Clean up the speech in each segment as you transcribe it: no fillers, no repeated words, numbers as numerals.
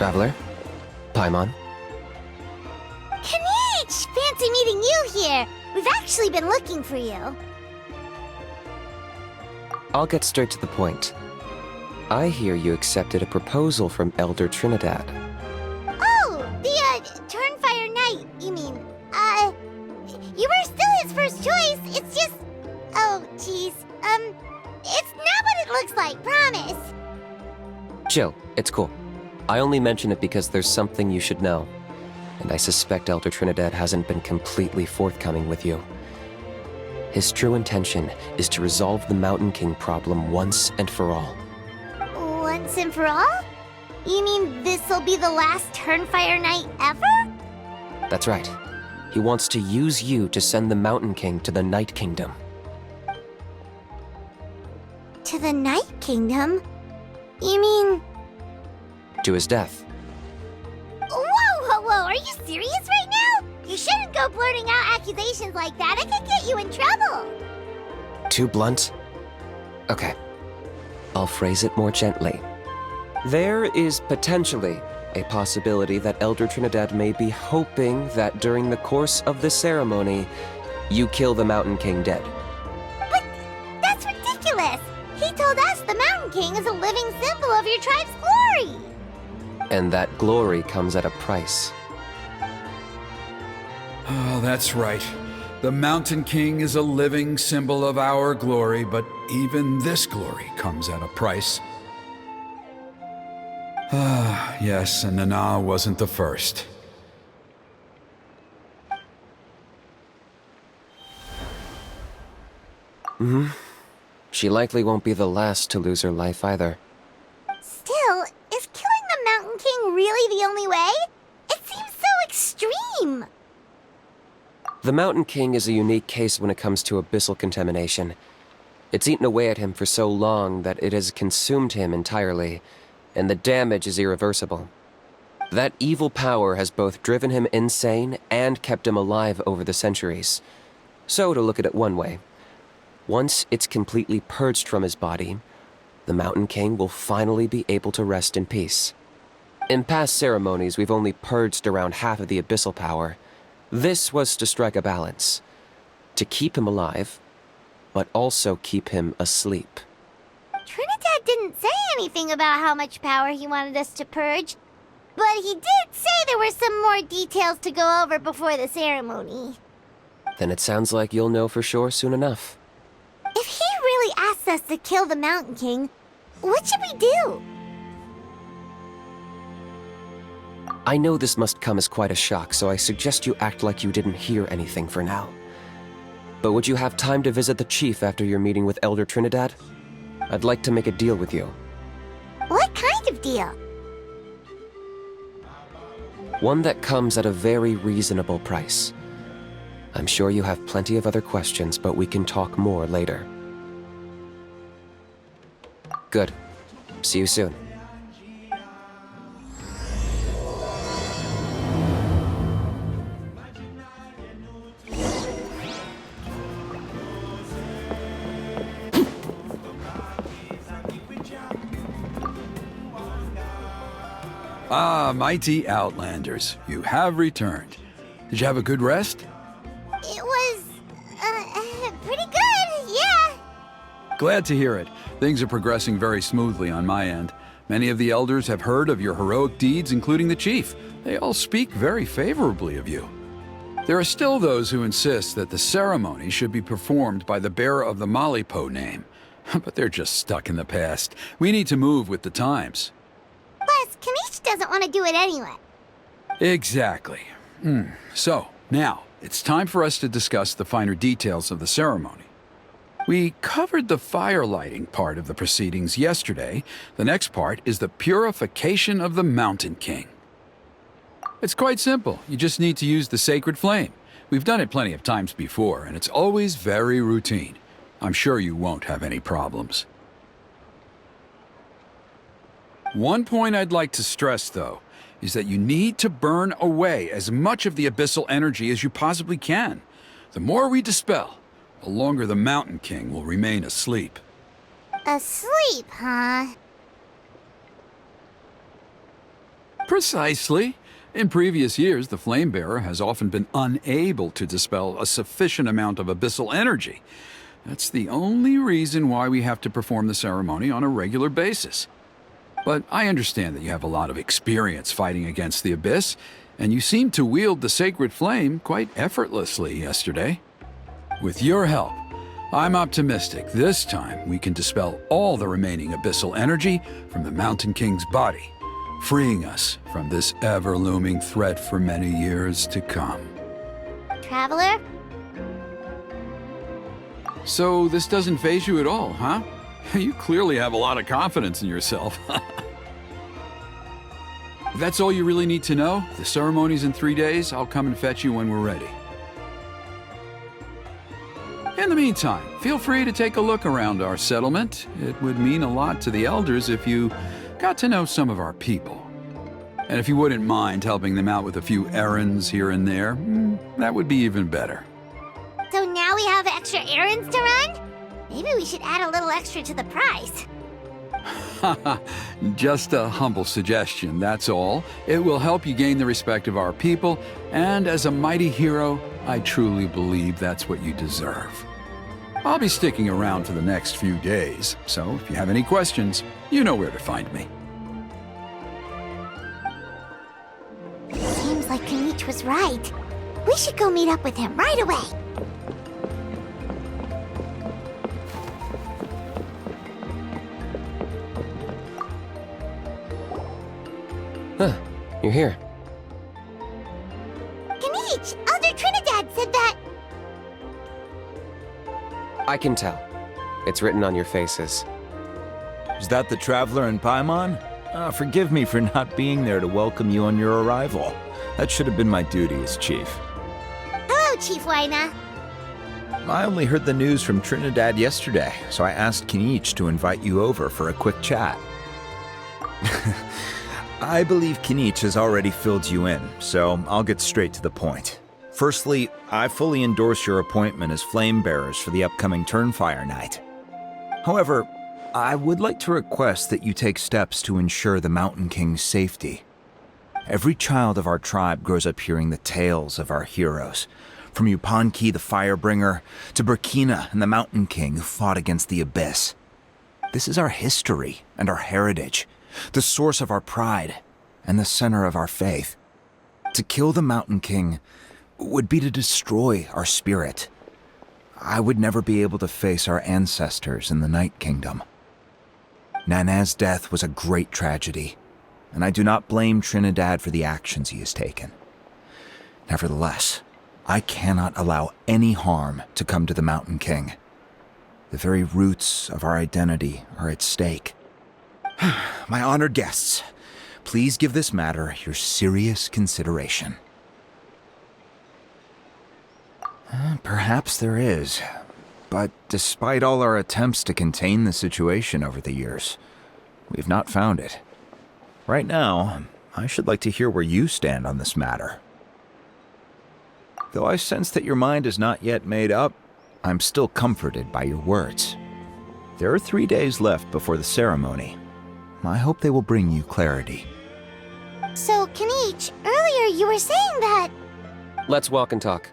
traveler. Paimon. Kinich! Fancy meeting you here! We've actually been looking for you. I'll get straight to the point. I hear you accepted a proposal from Elder Trinidad. Oh, the, Turnfire Knight, you mean. You were still his first choice, it's just... Oh, jeez. It's not what it looks like, promise. Chill, it's cool. I only mention it because there's something you should know. And I suspect Elder Trinidad hasn't been completely forthcoming with you. His true intention is to resolve the Mountain King problem once and for all. Once and for all? You mean this'll be the last Turnfire Knight ever? That's right. He wants to use you to send the Mountain King to the Night Kingdom. To the Night Kingdom? You mean... To his death. Whoa! Are you serious right now? You shouldn't go blurting out accusations like that. It could get you in trouble. Too blunt? Okay. I'll phrase it more gently. There is potentially a possibility that Elder Trinidad may be hoping that during the course of the ceremony, you kill the Mountain King dead. But that's ridiculous! He told us the Mountain King is a living symbol of your tribe's glory! And that glory comes at a price. Oh, that's right. The Mountain King is a living symbol of our glory, but even this glory comes at a price. Ah, yes, and Nana wasn't the first. She likely won't be the last to lose her life either. Still, is killing the Mountain King really the only way? It seems so extreme! The Mountain King is a unique case when it comes to abyssal contamination. It's eaten away at him for so long that it has consumed him entirely, and the damage is irreversible. That evil power has both driven him insane and kept him alive over the centuries. So, to look at it one way, once it's completely purged from his body, the Mountain King will finally be able to rest in peace. In past ceremonies, we've only purged around half of the abyssal power. This was to strike a balance, to keep him alive, but also keep him asleep. Trinidad didn't say anything about how much power he wanted us to purge, but he did say there were some more details to go over before the ceremony. Then it sounds like you'll know for sure soon enough. If he really asks us to kill the Mountain King, what should we do? I know this must come as quite a shock, so I suggest you act like you didn't hear anything for now. But would you have time to visit the chief after your meeting with Elder Trinidad? I'd like to make a deal with you. What kind of deal? One that comes at a very reasonable price. I'm sure you have plenty of other questions, but we can talk more later. Good. See you soon. Ah, mighty Outlanders, you have returned. Did you have a good rest? It was, pretty good, yeah. Glad to hear it. Things are progressing very smoothly on my end. Many of the elders have heard of your heroic deeds, including the chief. They all speak very favorably of you. There are still those who insist that the ceremony should be performed by the bearer of the Malipo name. But they're just stuck in the past. We need to move with the times. Plus, Kinich doesn't want to do it anyway. Exactly. So, now, it's time for us to discuss the finer details of the ceremony. We covered the fire lighting part of the proceedings yesterday. The next part is the purification of the Mountain King. It's quite simple. You just need to use the sacred flame. We've done it plenty of times before, and it's always very routine. I'm sure you won't have any problems. One point I'd like to stress, though, is that you need to burn away as much of the abyssal energy as you possibly can. The more we dispel, the longer the Mountain King will remain asleep. Asleep, huh? Precisely. In previous years, the Flame Bearer has often been unable to dispel a sufficient amount of abyssal energy. That's the only reason why we have to perform the ceremony on a regular basis. But I understand that you have a lot of experience fighting against the Abyss, and you seem to wield the sacred flame quite effortlessly yesterday. With your help, I'm optimistic this time we can dispel all the remaining abyssal energy from the Mountain King's body, freeing us from this ever-looming threat for many years to come. Traveler? So this doesn't faze you at all, huh? You clearly have a lot of confidence in yourself. If that's all you really need to know, the ceremony's in 3 days. I'll come and fetch you when we're ready. In the meantime, feel free to take a look around our settlement. It would mean a lot to the elders if you got to know some of our people. And if you wouldn't mind helping them out with a few errands here and there, that would be even better. So now we have extra errands to run? Maybe we should add a little extra to the price. Just a humble suggestion, that's all. It will help you gain the respect of our people, and as a mighty hero, I truly believe that's what you deserve. I'll be sticking around for the next few days, so if you have any questions, you know where to find me. Seems like Kinich was right. We should go meet up with him right away. Huh, you're here. Kinich! Elder Trinidad said that... I can tell. It's written on your faces. Is that the Traveler and Paimon? Forgive me for not being there to welcome you on your arrival. That should have been my duty as chief. Hello, Chief Wyna. I only heard the news from Trinidad yesterday, so I asked Kinich to invite you over for a quick chat. I believe Kinich has already filled you in, so I'll get straight to the point. Firstly, I fully endorse your appointment as flame bearers for the upcoming Turnfire Night. However, I would like to request that you take steps to ensure the Mountain King's safety. Every child of our tribe grows up hearing the tales of our heroes, from Yupanqui the Firebringer to Burkina and the Mountain King who fought against the Abyss. This is our history and our heritage, the source of our pride and the center of our faith. To kill the Mountain King would be to destroy our spirit. I would never be able to face our ancestors in the Night Kingdom. Nana's death was a great tragedy, and I do not blame Trinidad for the actions he has taken. Nevertheless, I cannot allow any harm to come to the Mountain King. The very roots of our identity are at stake. My honored guests, please give this matter your serious consideration. Perhaps there is, but despite all our attempts to contain the situation over the years, we've not found it. Right now, I should like to hear where you stand on this matter. Though I sense that your mind is not yet made up, I'm still comforted by your words. There are 3 days left before the ceremony. I hope they will bring you clarity. So, Kinich, earlier you were saying that... Let's walk and talk.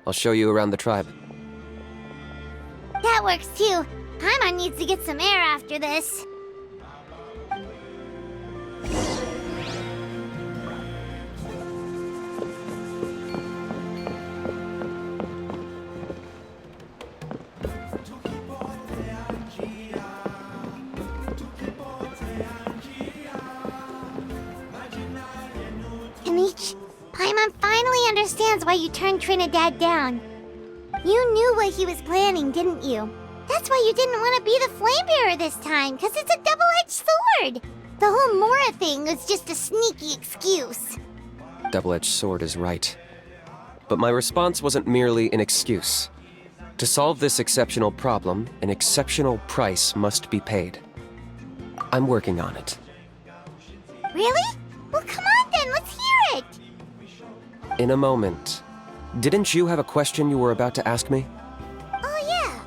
I'll show you around the tribe. That works too. Paimon needs to get some air after this. Kinich, Paimon finally understands why you turned Trinidad down. You knew what he was planning, didn't you? That's why you didn't want to be the flame bearer this time, because it's a double-edged sword. The whole Mora thing was just a sneaky excuse. Double-edged sword is right. But my response wasn't merely an excuse. To solve this exceptional problem, an exceptional price must be paid. I'm working on it. Really? Well, come on then, let's hear it! In a moment. Didn't you have a question you were about to ask me? Oh, yeah.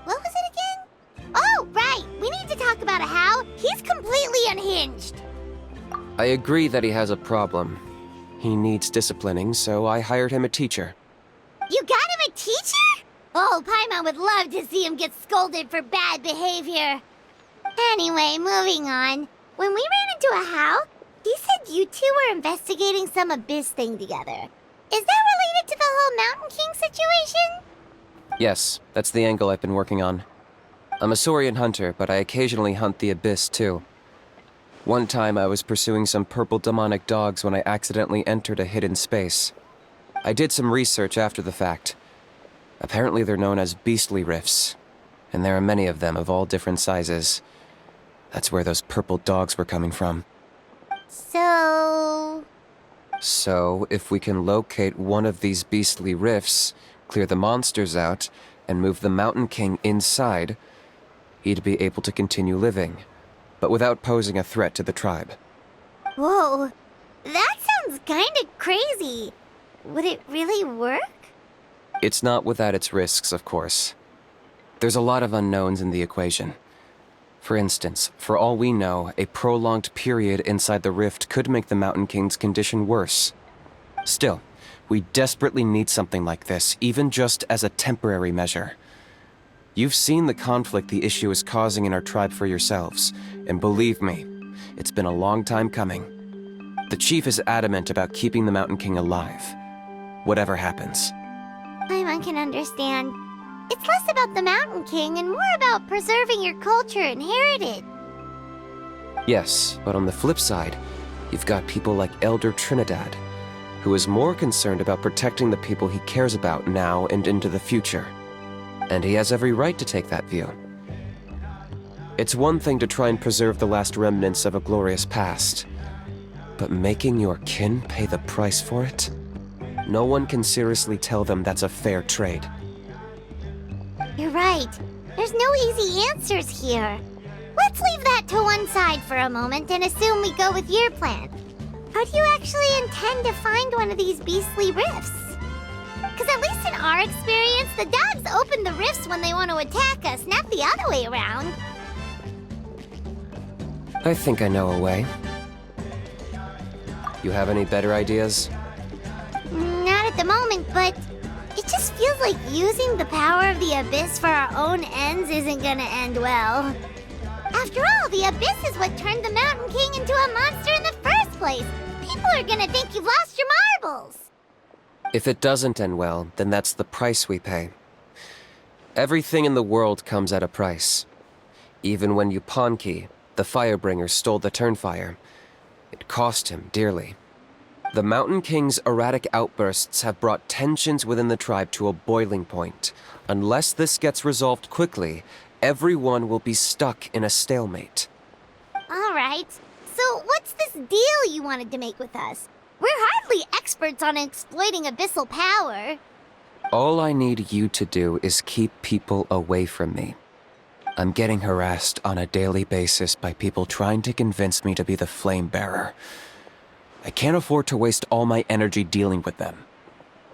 What was it again? Oh, right. We need to talk about how he's completely unhinged. I agree that he has a problem. He needs disciplining, so I hired him a teacher. You got him a teacher? Oh, Paimon would love to see him get scolded for bad behavior. Anyway, moving on. When we ran into a How, he said you two were investigating some abyss thing together. Is that related to the whole Mountain King situation? Yes, that's the angle I've been working on. I'm a Saurian hunter, but I occasionally hunt the abyss too. One time I was pursuing some purple demonic dogs when I accidentally entered a hidden space. I did some research after the fact. Apparently they're known as beastly rifts, and there are many of them of all different sizes. That's where those purple dogs were coming from. So, if we can locate one of these beastly rifts, clear the monsters out, and move the Mountain King inside, he'd be able to continue living, but without posing a threat to the tribe. Whoa, that sounds kinda crazy. Would it really work? It's not without its risks, of course. There's a lot of unknowns in the equation. For instance, for all we know, a prolonged period inside the rift could make the Mountain King's condition worse. Still, we desperately need something like this, even just as a temporary measure. You've seen the conflict the issue is causing in our tribe for yourselves, and believe me, it's been a long time coming. The chief is adamant about keeping the Mountain King alive, whatever happens. Paimon can understand. It's less about the Mountain King and more about preserving your culture and heritage. Yes, but on the flip side, you've got people like Elder Trinidad, who is more concerned about protecting the people he cares about now and into the future. And he has every right to take that view. It's one thing to try and preserve the last remnants of a glorious past, but making your kin pay the price for it? No one can seriously tell them that's a fair trade. You're right. There's no easy answers here. Let's leave that to one side for a moment and assume we go with your plan. How do you actually intend to find one of these beastly rifts? Because at least in our experience, the dogs open the rifts when they want to attack us, not the other way around. I think I know a way. You have any better ideas? Not at the moment, but it just feels like using the power of the Abyss for our own ends isn't gonna end well. After all, the Abyss is what turned the Mountain King into a monster in the first place. People are gonna think you've lost your marbles. If it doesn't end well, then that's the price we pay. Everything in the world comes at a price. Even when Yupanqui, the Firebringer, stole the Turnfire, it cost him dearly. The Mountain King's erratic outbursts have brought tensions within the tribe to a boiling point. Unless this gets resolved quickly, everyone will be stuck in a stalemate. All right. So what's this deal you wanted to make with us? We're hardly experts on exploiting abyssal power. All I need you to do is keep people away from me. I'm getting harassed on a daily basis by people trying to convince me to be the flame bearer. I can't afford to waste all my energy dealing with them.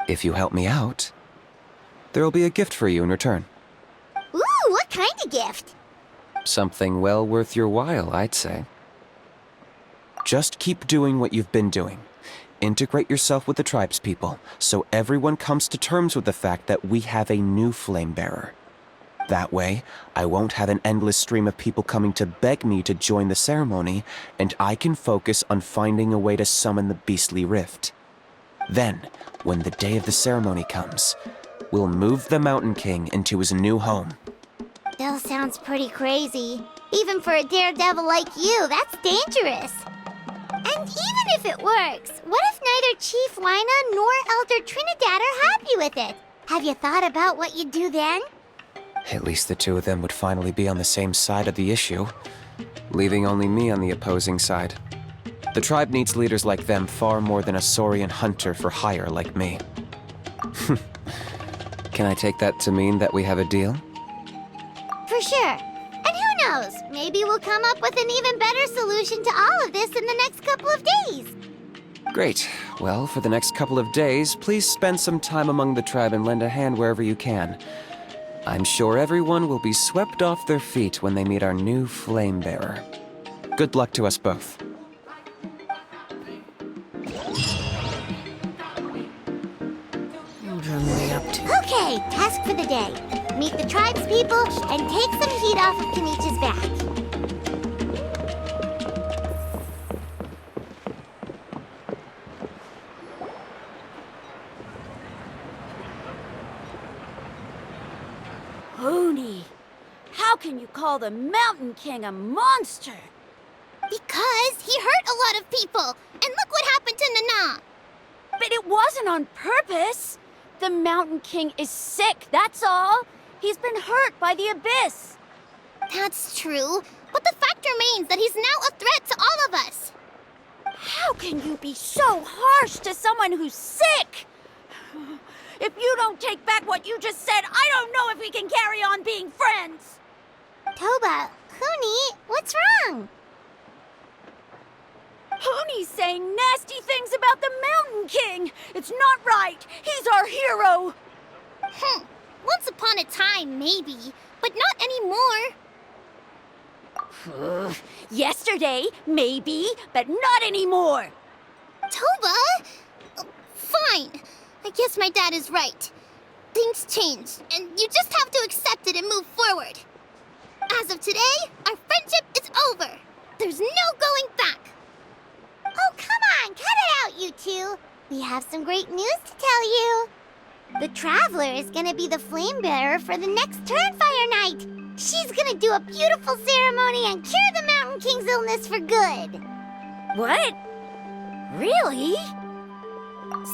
If you help me out, there'll be a gift for you in return. Ooh, what kind of gift? Something well worth your while, I'd say. Just keep doing what you've been doing. Integrate yourself with the tribespeople, so everyone comes to terms with the fact that we have a new flame bearer. That way, I won't have an endless stream of people coming to beg me to join the ceremony, and I can focus on finding a way to summon the beastly rift. Then, when the day of the ceremony comes, we'll move the Mountain King into his new home. Still sounds pretty crazy. Even for a daredevil like you, that's dangerous. And even if it works, what if neither Chief Lina nor Elder Trinidad are happy with it? Have you thought about what you'd do then? At least the two of them would finally be on the same side of the issue, leaving only me on the opposing side. The tribe needs leaders like them far more than a Saurian hunter for hire like me. Can I take that to mean that we have a deal? For sure. And who knows, maybe we'll come up with an even better solution to all of this in the next couple of days. Great. Well, for the next couple of days, please spend some time among the tribe and lend a hand wherever you can. I'm sure everyone will be swept off their feet when they meet our new flame bearer. Good luck to us both. for the day. Meet the tribespeople and take some heat off of Kinich's back. Hoonie, how can you call the Mountain King a monster? Because he hurt a lot of people. And look what happened to Nana. But it wasn't on purpose. The Mountain King is sick, that's all. He's been hurt by the abyss. That's true. But the fact remains that he's now a threat to all of us. How can you be so harsh to someone who's sick? If you don't take back what you just said, I don't know if we can carry on being friends. Toba, Huni, what's wrong? Hoonie's saying nasty things about the Mountain King. It's not right. He's our hero. Once upon a time, maybe. But not anymore. Yesterday, maybe, but not anymore. Toba? Fine. I guess my dad is right. Things change, and you just have to accept it and move forward. As of today, our friendship is over. There's no going back. Oh, come on, cut it out, you two. We have some great news to tell you. The Traveler is gonna be the flame bearer for the next Turnfire night. She's gonna do a beautiful ceremony and cure the Mountain King's illness for good. What? Really?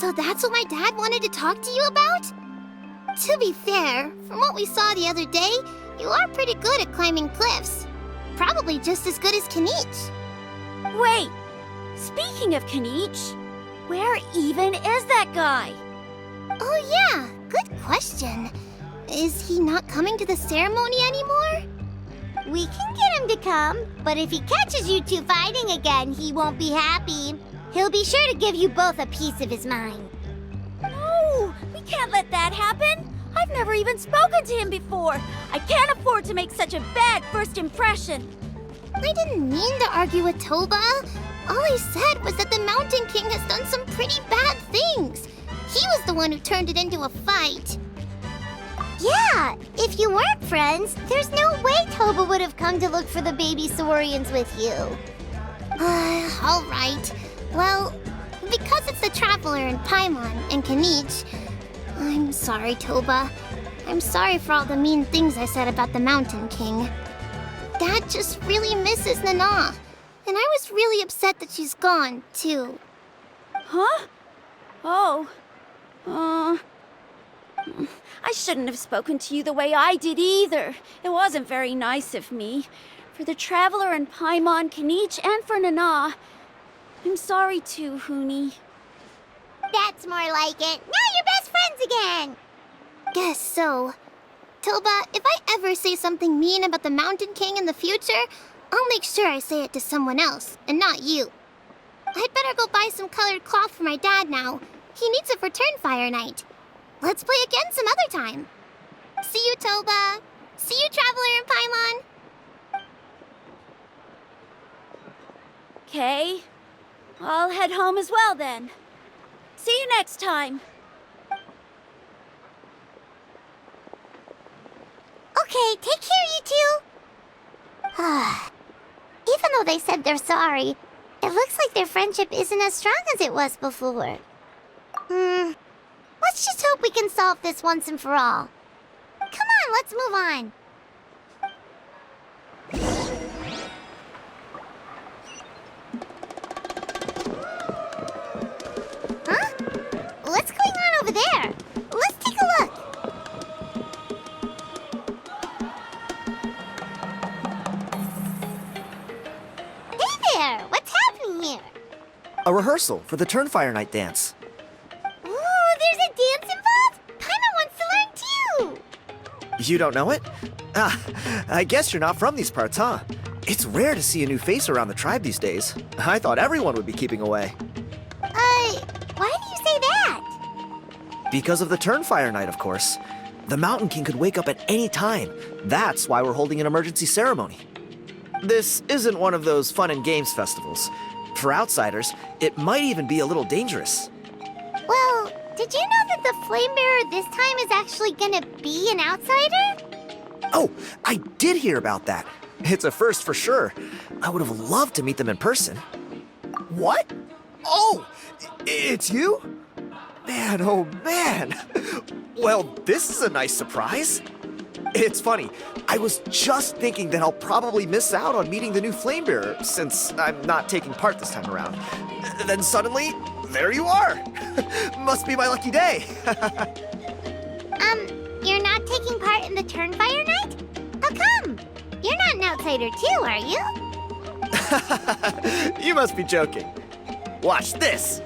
So that's what my dad wanted to talk to you about? To be fair, from what we saw the other day, you are pretty good at climbing cliffs. Probably just as good as Kinich. Wait, speaking of Kinich, where even is that guy? Oh yeah, good question. Is he not coming to the ceremony anymore? We can get him to come, but if he catches you two fighting again, he won't be happy. He'll be sure to give you both a piece of his mind. No, we can't let that happen. I've never even spoken to him before. I can't afford to make such a bad first impression. I didn't mean to argue with Toba. All I said was that the Mountain King has done some pretty bad things. He was the one who turned it into a fight. Yeah, if you weren't friends, there's no way Toba would have come to look for the baby Saurians with you. All right. Well, because it's the Traveler and Paimon and Kinich, I'm sorry, Toba. I'm sorry for all the mean things I said about the Mountain King. Dad just really misses Nana, and I was really upset that she's gone, too. Huh? Oh. I shouldn't have spoken to you the way I did either. It wasn't very nice of me. For the Traveler and Paimon, Kinich, and for Nana. I'm sorry too, Huni. That's more like it. Now you're best friends again. Guess so. Toba, if I ever say something mean about the Mountain King in the future, I'll make sure I say it to someone else, and not you. I'd better go buy some colored cloth for my dad now. He needs it for Turnfire night. Let's play again some other time. See you, Toba. See you, Traveler and Paimon. Okay. I'll head home as well then. See you next time. Okay, take care, you two. Even though they said they're sorry, it looks like their friendship isn't as strong as it was before. Let's just hope we can solve this once and for all. Come on, let's move on. Huh? What's going on over there? Let's take a look. Hey there! What's happening here? A rehearsal for the Turnfire Night dance. Ooh, there's a dance involved? Paimon wants to learn too! You don't know it? I guess you're not from these parts, huh? It's rare to see a new face around the tribe these days. I thought everyone would be keeping away. Why do you say that? Because of the Turnfire Night, of course. The Mountain King could wake up at any time. That's why we're holding an emergency ceremony. This isn't one of those fun and games festivals. For outsiders, it might even be a little dangerous. Well, did you know that the flame bearer this time is actually gonna be an outsider? Oh, I did hear about that. It's a first for sure. I would have loved to meet them in person. What? Oh, it's you? Man, oh man. Well, this is a nice surprise. It's funny, I was just thinking that I'll probably miss out on meeting the new flame bearer since I'm not taking part this time around. Then suddenly, there you are. Must be my lucky day. You're not taking part in the Turnfire Night? How come? You're not an outsider too, are you? You must be joking. Watch this.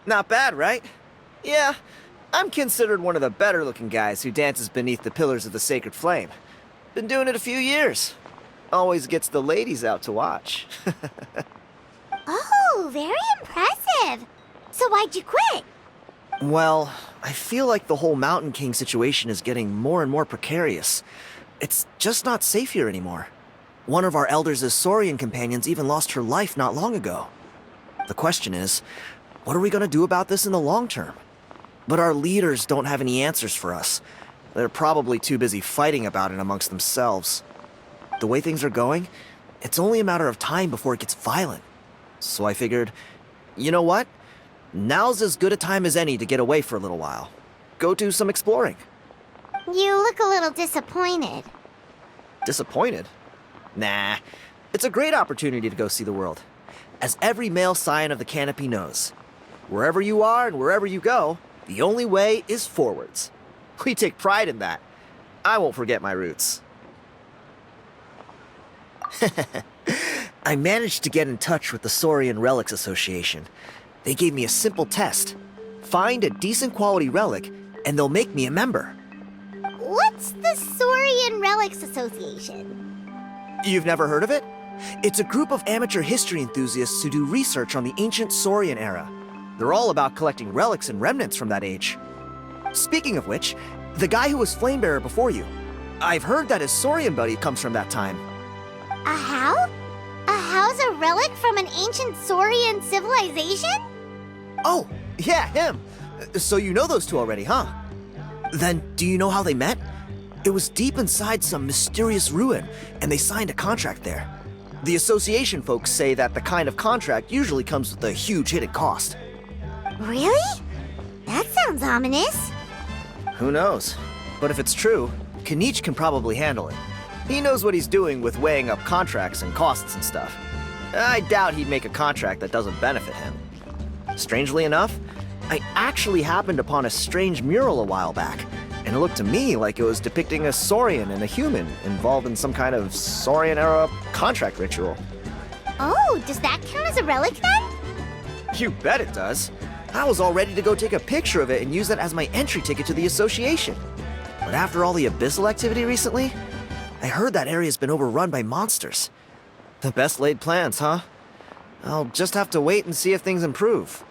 Not bad, right? Yeah, I'm considered one of the better looking guys who dances beneath the pillars of the sacred flame. Been doing it a few years. Always gets the ladies out to watch. Oh, very impressive. So why'd you quit? Well, I feel like the whole Mountain King situation is getting more and more precarious. It's just not safe here anymore. One of our elders' Saurian companions even lost her life not long ago. The question is, what are we going to do about this in the long term? But our leaders don't have any answers for us. They're probably too busy fighting about it amongst themselves. The way things are going, it's only a matter of time before it gets violent. So I figured, you know what? Now's as good a time as any to get away for a little while. Go do some exploring. You look a little disappointed. Disappointed? Nah, it's a great opportunity to go see the world. As every male scion of the Canopy knows, wherever you are and wherever you go, the only way is forwards. We take pride in that. I won't forget my roots. I managed to get in touch with the Saurian Relics Association. They gave me a simple test. Find a decent quality relic, and they'll make me a member. What's the Saurian Relics Association? You've never heard of it? It's a group of amateur history enthusiasts who do research on the ancient Saurian era. They're all about collecting relics and remnants from that age. Speaking of which, the guy who was Flamebearer before you, I've heard that his Saurian buddy comes from that time. A how? A how's a relic from an ancient Saurian civilization? Oh, yeah, him. So you know those two already, huh? Then, do you know how they met? It was deep inside some mysterious ruin, and they signed a contract there. The association folks say that the kind of contract usually comes with a huge hidden cost. Really? That sounds ominous. Who knows? But if it's true, Kinich can probably handle it. He knows what he's doing with weighing up contracts and costs and stuff. I doubt he'd make a contract that doesn't benefit him. Strangely enough, I actually happened upon a strange mural a while back, and it looked to me like it was depicting a Saurian and a human involved in some kind of Saurian-era contract ritual. Oh, does that count as a relic then? You bet it does. I was all ready to go take a picture of it and use that as my entry ticket to the association. But after all the abyssal activity recently, I heard that area's been overrun by monsters. The best laid plans, huh? I'll just have to wait and see if things improve.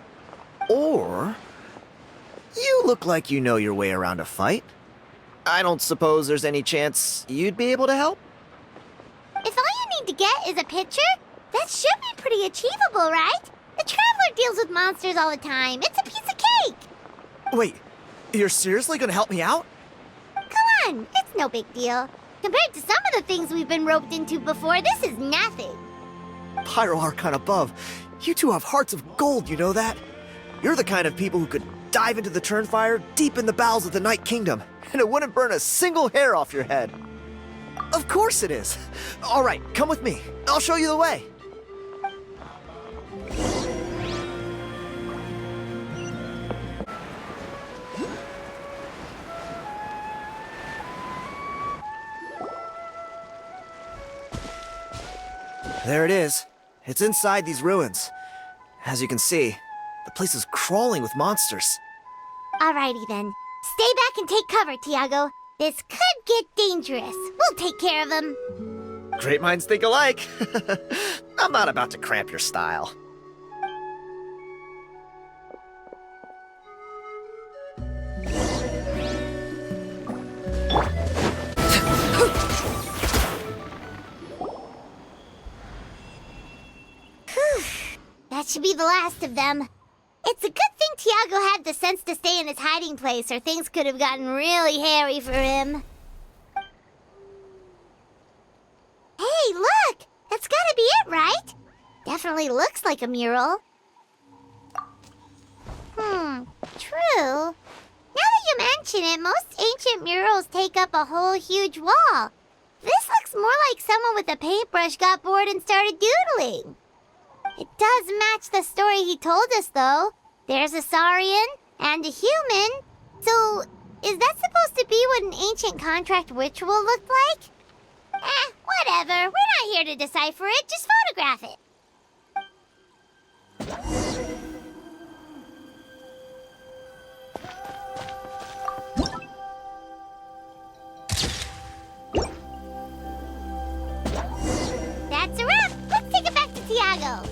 Or... you look like you know your way around a fight. I don't suppose there's any chance you'd be able to help? If all you need to get is a picture, that should be pretty achievable, right? The Traveler deals with monsters all the time. It's a piece of cake. Wait, you're seriously gonna help me out? Come on, it's no big deal. Compared to some of the things we've been roped into before, this is nothing. Pyro Archon above, you two have hearts of gold, you know that? You're the kind of people who could dive into the Turnfire deep in the bowels of the Night Kingdom, and it wouldn't burn a single hair off your head. Of course it is. All right, come with me. I'll show you the way. There it is. It's inside these ruins. As you can see, the place is crawling with monsters. Alrighty then. Stay back and take cover, Tiago. This could get dangerous. We'll take care of them. Great minds think alike. I'm not about to cramp your style. that should be the last of them. It's a good thing Tiago had the sense to stay in his hiding place, or things could have gotten really hairy for him. Hey, look! That's gotta be it, right? Definitely looks like a mural. True. Now that you mention it, most ancient murals take up a whole huge wall. This looks more like someone with a paintbrush got bored and started doodling. It does match the story he told us, though. There's a Saurian and a human. So, is that supposed to be what an ancient contract ritual looked like? Whatever. We're not here to decipher it. Just photograph it. That's a wrap. Let's take it back to Tiago.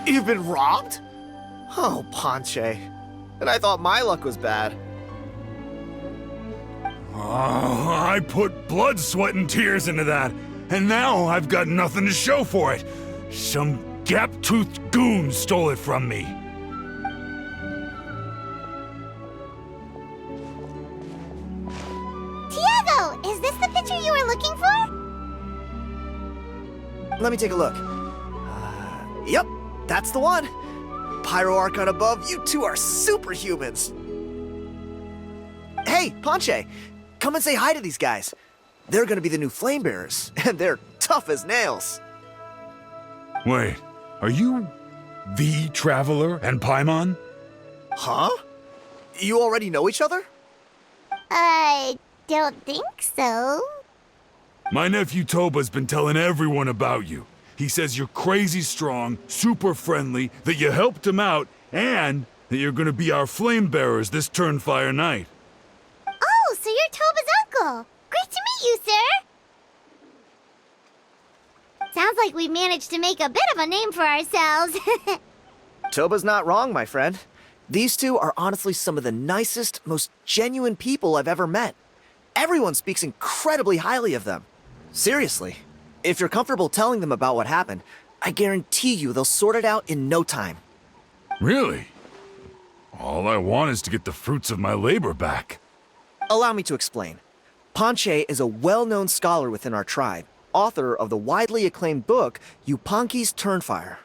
You've been robbed? Oh, Ponche. And I thought my luck was bad. Oh, I put blood, sweat, and tears into that, and now I've got nothing to show for it. Some gap-toothed goon stole it from me. Tiago, is this the picture you were looking for? Let me take a look. Yep, that's the one. Pyro Archon above, you two are superhumans. Hey, Ponche, come and say hi to these guys. They're gonna be the new flame bearers, and they're tough as nails. Wait, are you the Traveler and Paimon? Huh? You already know each other? I don't think so. My nephew Toba's been telling everyone about you. He says you're crazy strong, super friendly, that you helped him out, and that you're gonna be our flame bearers this Turnfire night. Oh, so you're Toba's uncle. Great to meet you, sir. Sounds like we managed to make a bit of a name for ourselves. Toba's not wrong, my friend. These two are honestly some of the nicest, most genuine people I've ever met. Everyone speaks incredibly highly of them. Seriously, if you're comfortable telling them about what happened, I guarantee you they'll sort it out in no time. Really? All I want is to get the fruits of my labor back. Allow me to explain. Ponche is a well-known scholar within our tribe, author of the widely acclaimed book, Yupanqui's Turnfire.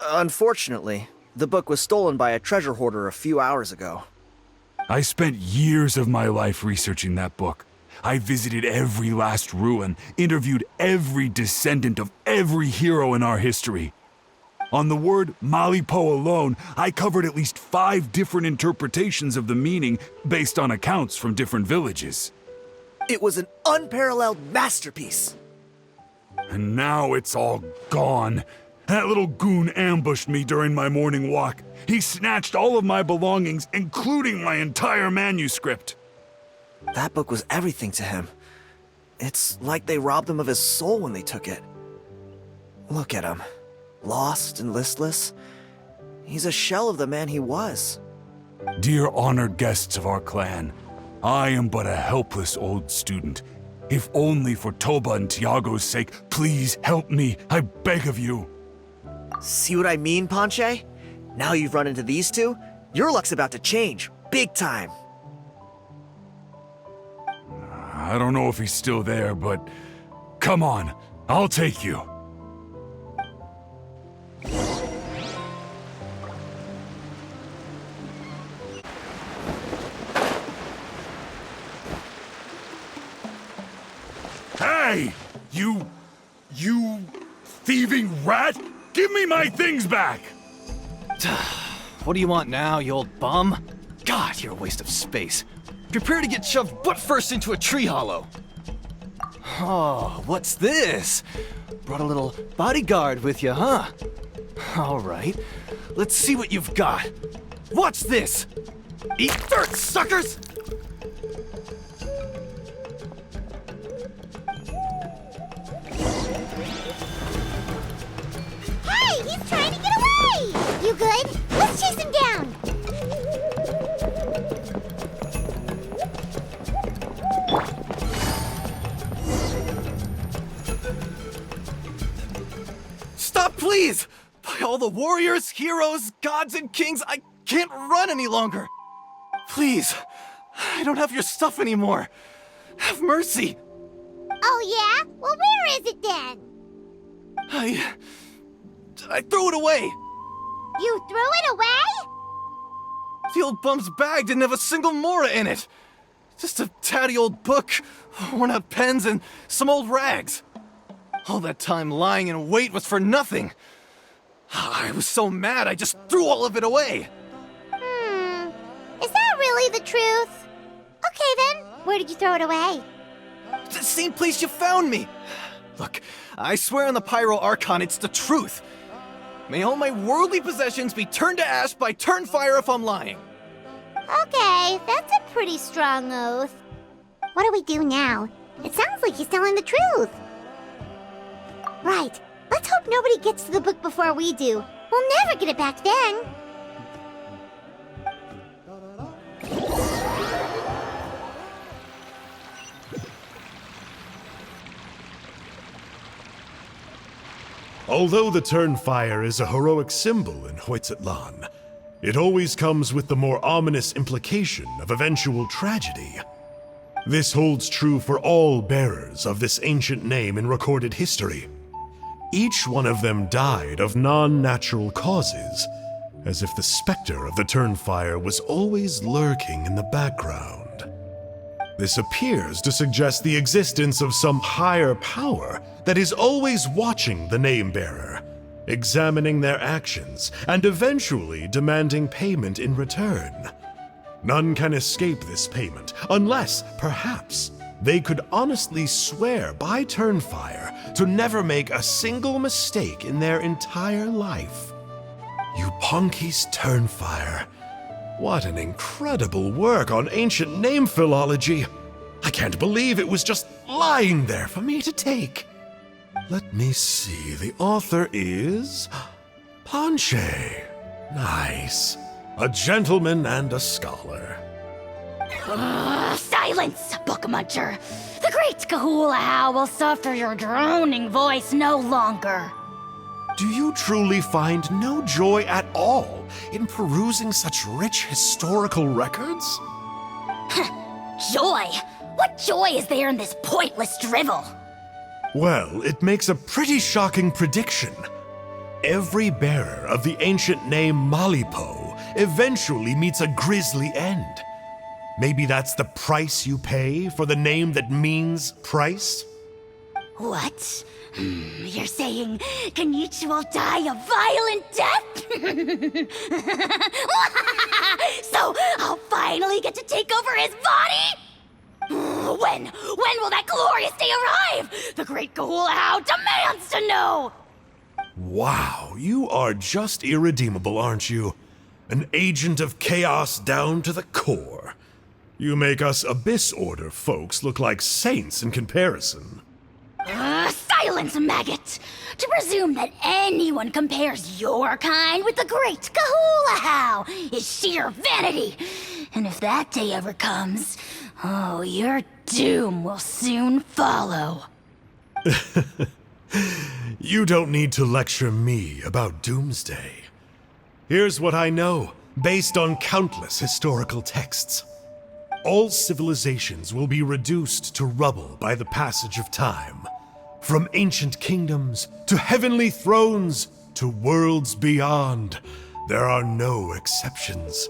Unfortunately, the book was stolen by a treasure hoarder a few hours ago. I spent years of my life researching that book. I visited every last ruin, interviewed every descendant of every hero in our history. On the word Malipo alone, I covered at least 5 different interpretations of the meaning based on accounts from different villages. It was an unparalleled masterpiece. And now it's all gone. That little goon ambushed me during my morning walk. He snatched all of my belongings, including my entire manuscript. That book was everything to him. It's like they robbed him of his soul when they took it. Look at him. Lost and listless. He's a shell of the man he was. Dear honored guests of our clan, I am but a helpless old student. If only for Toba and Tiago's sake, please help me, I beg of you. See what I mean, Ponche? Now you've run into these two, your luck's about to change, big time. I don't know if he's still there, but come on, I'll take you. Hey! You thieving rat! Give me my things back! What do you want now, you old bum? God, you're a waste of space. Prepare to get shoved butt first into a tree hollow. Oh, what's this? Brought a little bodyguard with you, huh? All right, let's see what you've got. What's this? Eat dirt, suckers! Hey, he's trying to get away! You good? Let's chase him down! Please! By all the warriors, heroes, gods, and kings, I can't run any longer! Please! I don't have your stuff anymore! Have mercy! Oh, yeah? Well, where is it then? I threw it away! You threw it away? The old bum's bag didn't have a single mora in it! Just a tatty old book, worn out pens, and some old rags. All that time lying in wait was for nothing. I was so mad I just threw all of it away. Is that really the truth? Okay then, where did you throw it away? The same place you found me. Look, I swear on the Pyro Archon it's the truth. May all my worldly possessions be turned to ash by Turnfire if I'm lying. Okay, that's a pretty strong oath. What do we do now? It sounds like he's telling the truth. Right. Let's hope nobody gets to the book before we do. We'll never get it back then. Although the Turnfire is a heroic symbol in Hoytzatlan, it always comes with the more ominous implication of eventual tragedy. This holds true for all bearers of this ancient name in recorded history. Each one of them died of non-natural causes, as if the specter of the Turnfire was always lurking in the background. This appears to suggest the existence of some higher power that is always watching the name-bearer, examining their actions, and eventually demanding payment in return. None can escape this payment, unless, perhaps, they could honestly swear by Turnfire to never make a single mistake in their entire life. Yuponki's Turnfire. What an incredible work on ancient name philology. I can't believe it was just lying there for me to take. Let me see, the author is Ponche. Nice. A gentleman and a scholar. Silence, book muncher! The great Kahulahow will suffer your droning voice no longer. Do you truly find no joy at all in perusing such rich historical records? Joy? What joy is there in this pointless drivel? Well, it makes a pretty shocking prediction. Every bearer of the ancient name Malipo eventually meets a grisly end. Maybe that's the price you pay for the name that means price? What? You're saying Kinich will die a violent death? So I'll finally get to take over his body? When will that glorious day arrive? The great Kahulahow demands to know! Wow, you are just irredeemable, aren't you? An agent of chaos down to the core. You make us Abyss Order folks look like saints in comparison. Silence, maggot! To presume that anyone compares your kind with the great Kahulahow is sheer vanity. And if that day ever comes, oh, your doom will soon follow. You don't need to lecture me about Doomsday. Here's what I know, based on countless historical texts. All civilizations will be reduced to rubble by the passage of time. From ancient kingdoms, to heavenly thrones, to worlds beyond, there are no exceptions.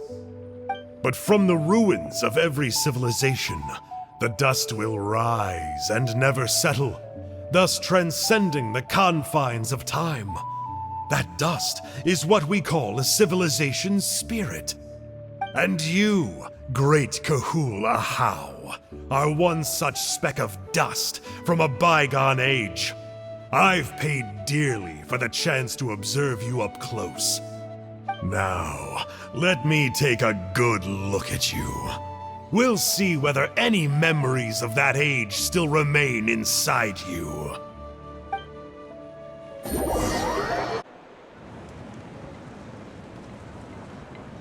But from the ruins of every civilization, the dust will rise and never settle, thus transcending the confines of time. That dust is what we call a civilization's spirit. And you, great Kahulahow, are one such speck of dust from a bygone age. I've paid dearly for the chance to observe you up close. Now, let me take a good look at you. We'll see whether any memories of that age still remain inside you.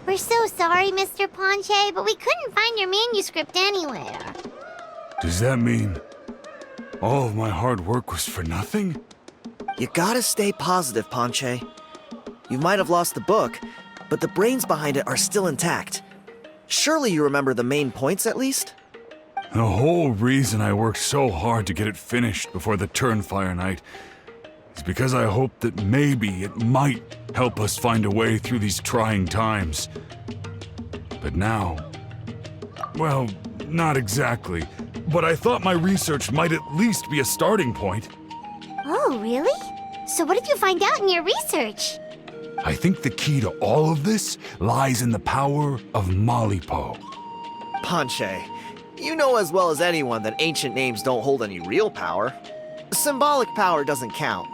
We're so sorry, Mr. Ponche, but we couldn't find your manuscript anywhere. Does that mean all of my hard work was for nothing? You gotta stay positive, Ponche. You might have lost the book, but the brains behind it are still intact. Surely you remember the main points at least? The whole reason I worked so hard to get it finished before the Turnfire Night is because I hoped that maybe it might help us find a way through these trying times. But now, well, not exactly, but I thought my research might at least be a starting point. Oh, really? So what did you find out in your research? I think the key to all of this lies in the power of Malipo. Ponche, you know as well as anyone that ancient names don't hold any real power. Symbolic power doesn't count.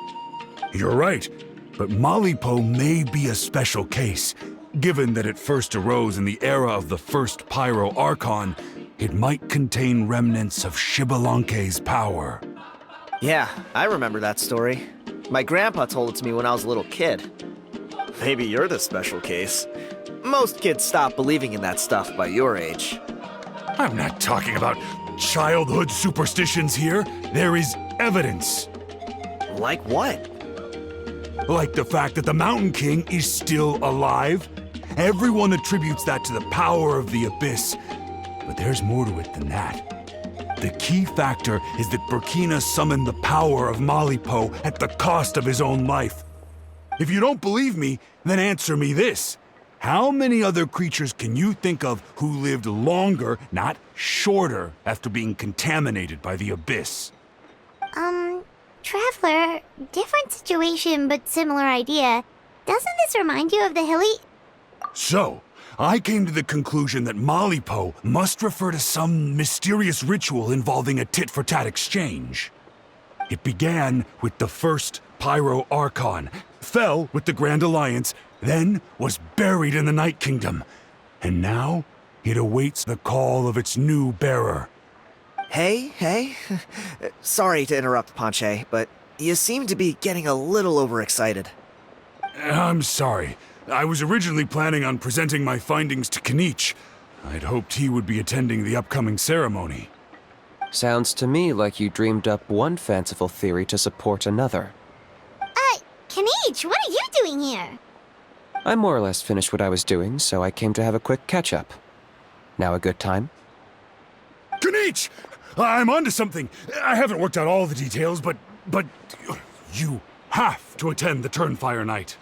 You're right, but Malipo may be a special case. Given that it first arose in the era of the first Pyro Archon, it might contain remnants of Shibalanke's power. Yeah, I remember that story. My grandpa told it to me when I was a little kid. Maybe you're the special case. Most kids stop believing in that stuff by your age. I'm not talking about childhood superstitions here. There is evidence. Like what? Like the fact that the Mountain King is still alive. Everyone attributes that to the power of the Abyss. But there's more to it than that. The key factor is that Burkina summoned the power of Malipo at the cost of his own life. If you don't believe me, then answer me this. How many other creatures can you think of who lived longer, not shorter, after being contaminated by the Abyss? Traveler, different situation but similar idea. Doesn't this remind you of the hilly... So, I came to the conclusion that Malipo must refer to some mysterious ritual involving a tit-for-tat exchange. It began with the first Pyro Archon, fell with the Grand Alliance, then was buried in the Night Kingdom, and now it awaits the call of its new bearer. Hey. Sorry to interrupt, Ponche, but you seem to be getting a little overexcited. I'm sorry. I was originally planning on presenting my findings to Kinich. I'd hoped he would be attending the upcoming ceremony. Sounds to me like you dreamed up one fanciful theory to support another. Kinich, what are you doing here? I more or less finished what I was doing, so I came to have a quick catch-up. Now a good time? Kinich! I'm onto something. I haven't worked out all the details, but you have to attend the Turnfire Night.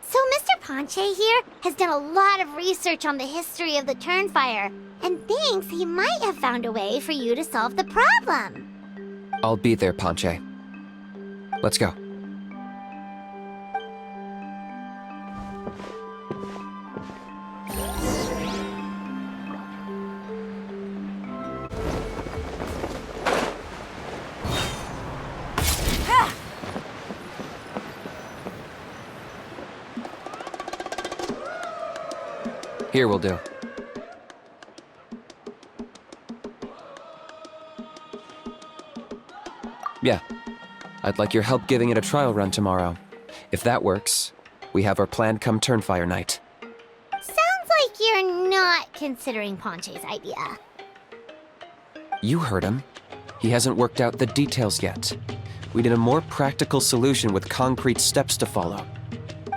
So Mr. Ponche here has done a lot of research on the history of the Turnfire, and thinks he might have found a way for you to solve the problem. I'll be there, Ponche. Let's go. Here will do. Yeah. I'd like your help giving it a trial run tomorrow. If that works, we have our plan come Turnfire Night. Sounds like you're not considering Ponche's idea. You heard him. He hasn't worked out the details yet. We need a more practical solution with concrete steps to follow.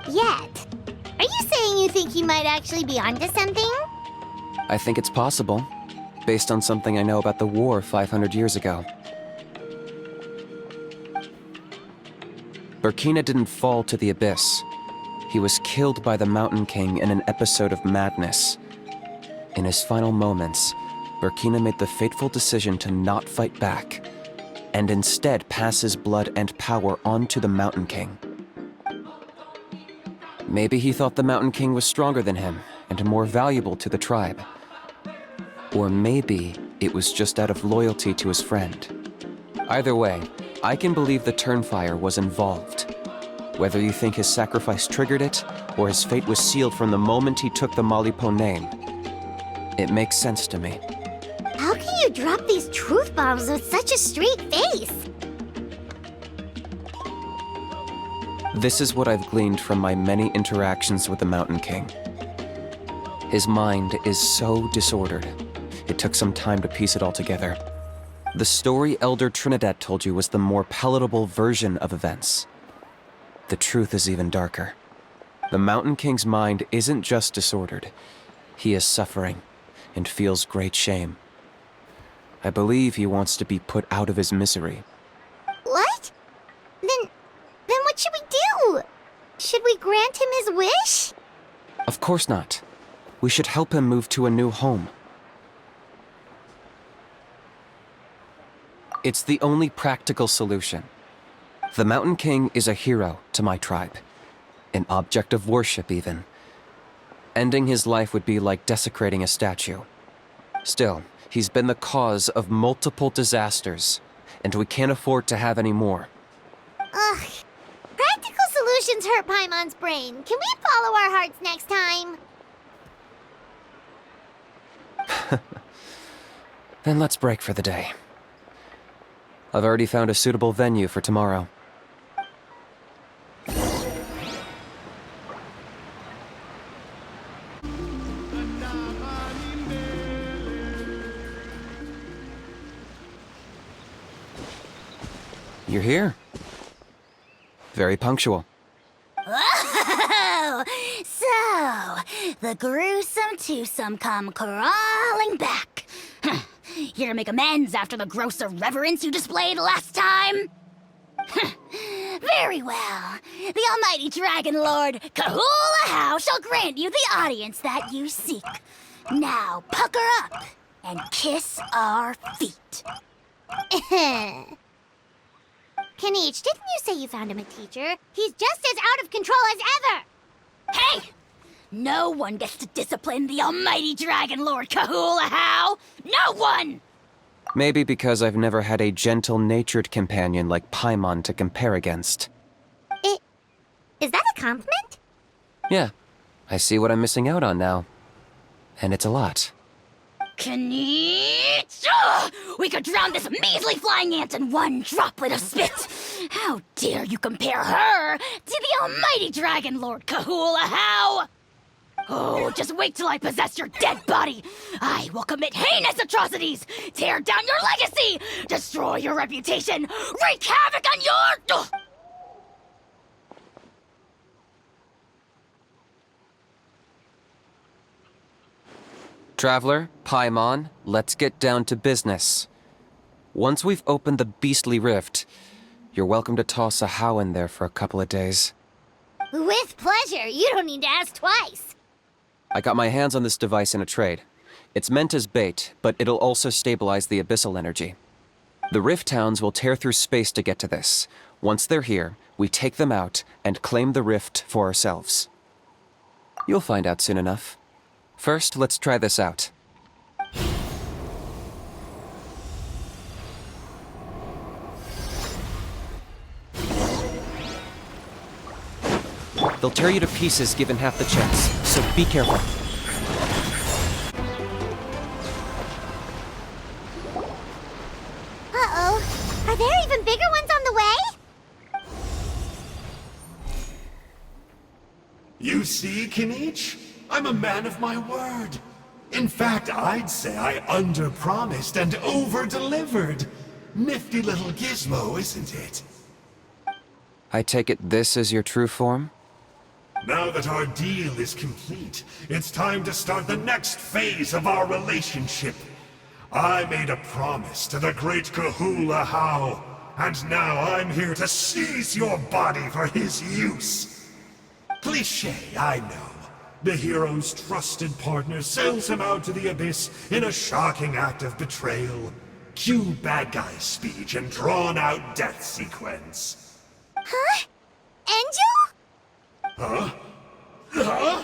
Yet. Are you saying you think he might actually be onto something? I think it's possible, based on something I know about the war 500 years ago. Burkina didn't fall to the Abyss. He was killed by the Mountain King in an episode of madness. In his final moments, Burkina made the fateful decision to not fight back, and instead pass his blood and power on to the Mountain King. Maybe he thought the Mountain King was stronger than him and more valuable to the tribe. Or maybe it was just out of loyalty to his friend. Either way, I can believe the Turnfire was involved. Whether you think his sacrifice triggered it, or his fate was sealed from the moment he took the Malipo name, it makes sense to me. How can you drop these truth bombs with such a straight face? This is what I've gleaned from my many interactions with the Mountain King. His mind is so disordered. It took some time to piece it all together. The story Elder Trinidad told you was the more palatable version of events. The truth is even darker. The Mountain King's mind isn't just disordered. He is suffering and feels great shame. I believe he wants to be put out of his misery. What? Then what should we do? Should we grant him his wish? Of course not. We should help him move to a new home. It's the only practical solution. The Mountain King is a hero to my tribe. An object of worship, even. Ending his life would be like desecrating a statue. Still, he's been the cause of multiple disasters, and we can't afford to have any more. Ugh. Practical solutions hurt Paimon's brain. Can we follow our hearts next time? Then let's break for the day. I've already found a suitable venue for tomorrow. You're here. Very punctual. Oh, so the gruesome twosome come crawling back. Here to make amends after the gross irreverence you displayed last time? Very well. The almighty Dragon Lord Kahula shall grant you the audience that you seek. Now pucker up and kiss our feet. Kinich, didn't you say you found him a teacher? He's just as out of control as ever! Hey! No one gets to discipline the almighty Dragon Lord Kahula. No one! Maybe because I've never had a gentle-natured companion like Paimon to compare against. Is that a compliment? Yeah, I see what I'm missing out on now. And it's a lot. Kinich! We could drown this measly flying ant in one droplet of spit! How dare you compare her to the almighty Dragon Lord Kahula? Oh, just wait till I possess your dead body! I will commit heinous atrocities! Tear down your legacy! Destroy your reputation! Wreak havoc on your... Traveler, Paimon, let's get down to business. Once we've opened the beastly rift, you're welcome to toss a how in there for a couple of days. With pleasure. You don't need to ask twice. I got my hands on this device in a trade. It's meant as bait, but it'll also stabilize the abyssal energy. The rift hounds will tear through space to get to this. Once they're here, we take them out and claim the rift for ourselves. You'll find out soon enough. First, let's try this out. They'll tear you to pieces given half the chance, so be careful. Uh-oh. Are there even bigger ones on the way? You see, Kinich? I'm a man of my word. In fact, I'd say I under-promised and over-delivered. Nifty little gizmo, isn't it? I take it this is your true form? Now that our deal is complete, it's time to start the next phase of our relationship. I made a promise to the great Kahula How, and now I'm here to seize your body for his use. Cliché, I know. The hero's trusted partner sells him out to the abyss in a shocking act of betrayal. Cue bad guy speech and drawn-out death sequence. Huh? Angel? Huh? Huh?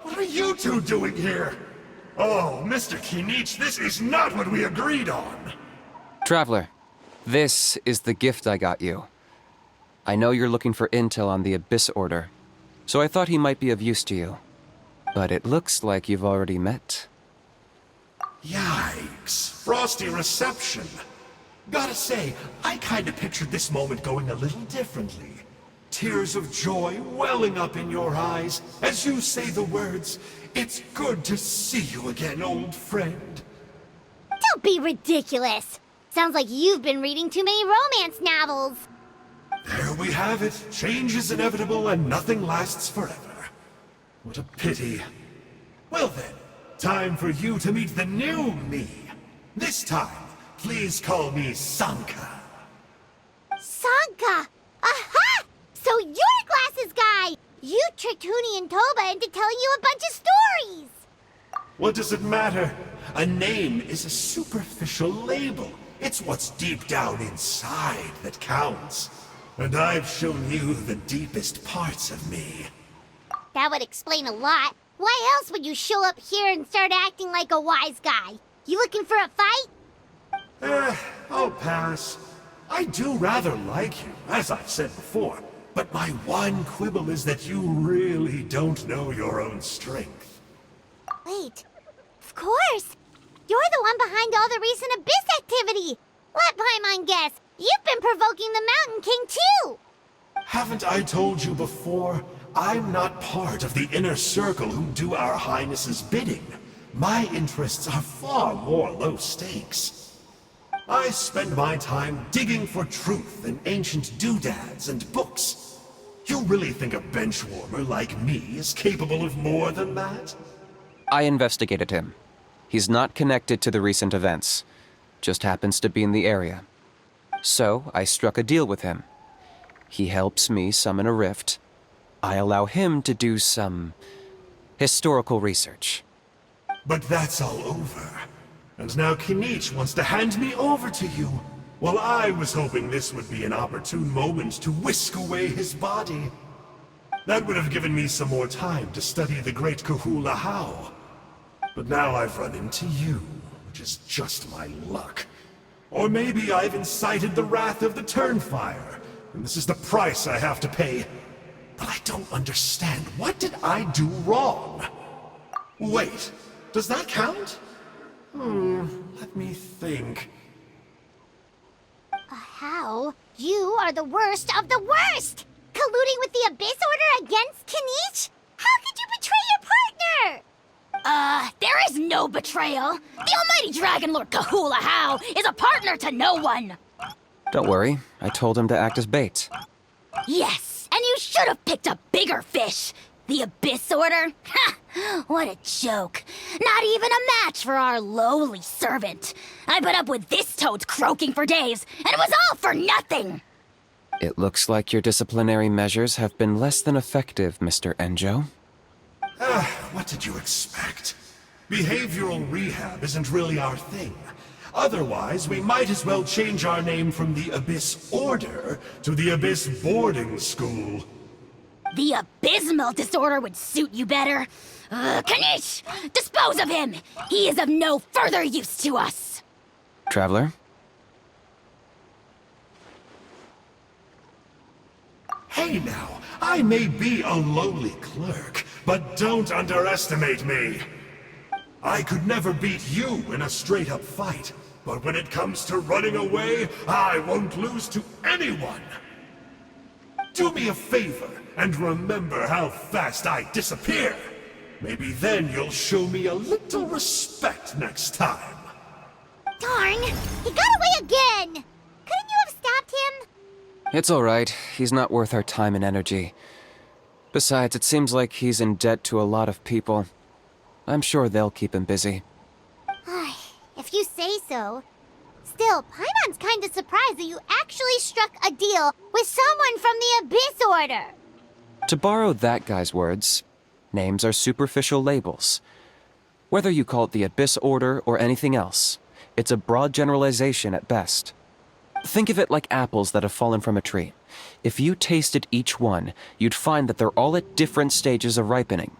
What are you two doing here? Oh, Mr. Kinich, this is not what we agreed on. Traveler, this is the gift I got you. I know you're looking for intel on the Abyss Order, so I thought he might be of use to you. But it looks like you've already met. Yikes. Frosty reception. Gotta say, I kinda pictured this moment going a little differently. Tears of joy welling up in your eyes as you say the words, "It's good to see you again, old friend." Don't be ridiculous. Sounds like you've been reading too many romance novels. There we have it. Change is inevitable and nothing lasts forever. What a pity. Well then, time for you to meet the new me. This time, please call me Sanka. Sanka! Aha! So you're Glasses Guy! You tricked Huni and Toba into telling you a bunch of stories! What does it matter? A name is a superficial label. It's what's deep down inside that counts. And I've shown you the deepest parts of me. That would explain a lot. Why else would you show up here and start acting like a wise guy? You looking for a fight? I'll pass. I do rather like you, as I've said before. But my one quibble is that you really don't know your own strength. Wait. Of course! You're the one behind all the recent Abyss activity! Let Paimon guess, you've been provoking the Mountain King too! Haven't I told you before? I'm not part of the inner circle who do our Highness's bidding. My interests are far more low stakes. I spend my time digging for truth in ancient doodads and books. You really think a benchwarmer like me is capable of more than that? I investigated him. He's not connected to the recent events. Just happens to be in the area. So, I struck a deal with him. He helps me summon a rift. I allow him to do some historical research. But that's all over. And now Kinich wants to hand me over to you. Well, I was hoping this would be an opportune moment to whisk away his body. That would have given me some more time to study the great Kahula How. But now I've run into you, which is just my luck. Or maybe I've incited the wrath of the Turnfire, and this is the price I have to pay. But I don't understand. What did I do wrong? Wait, does that count? Let me think. How? You are the worst of the worst! Colluding with the Abyss Order against Kinich? How could you betray your partner? There is no betrayal. The almighty Dragon Lord Kahula How is a partner to no one. Don't worry, I told him to act as bait. Yes, and you should have picked a bigger fish. The Abyss Order? Ha! What a joke. Not even a match for our lowly servant. I put up with this toad croaking for days, and it was all for nothing. It looks like your disciplinary measures have been less than effective, Mr. Enjo. What did you expect? Behavioral rehab isn't really our thing. Otherwise, we might as well change our name from the Abyss Order to the Abyss Boarding School. The abysmal disorder would suit you better. Kinich! Dispose of him! He is of no further use to us! Traveler? Hey now, I may be a lowly clerk, but don't underestimate me. I could never beat you in a straight-up fight, but when it comes to running away, I won't lose to anyone. Do me a favor, and remember how fast I disappear. Maybe then you'll show me a little respect next time. Darn! He got away again! Couldn't you have stopped him? It's alright. He's not worth our time and energy. Besides, it seems like he's in debt to a lot of people. I'm sure they'll keep him busy. If you say so. Still, Paimon's kinda surprised that you actually struck a deal with someone from the Abyss Order. To borrow that guy's words, names are superficial labels. Whether you call it the Abyss Order or anything else, it's a broad generalization at best. Think of it like apples that have fallen from a tree. If you tasted each one, you'd find that they're all at different stages of ripening.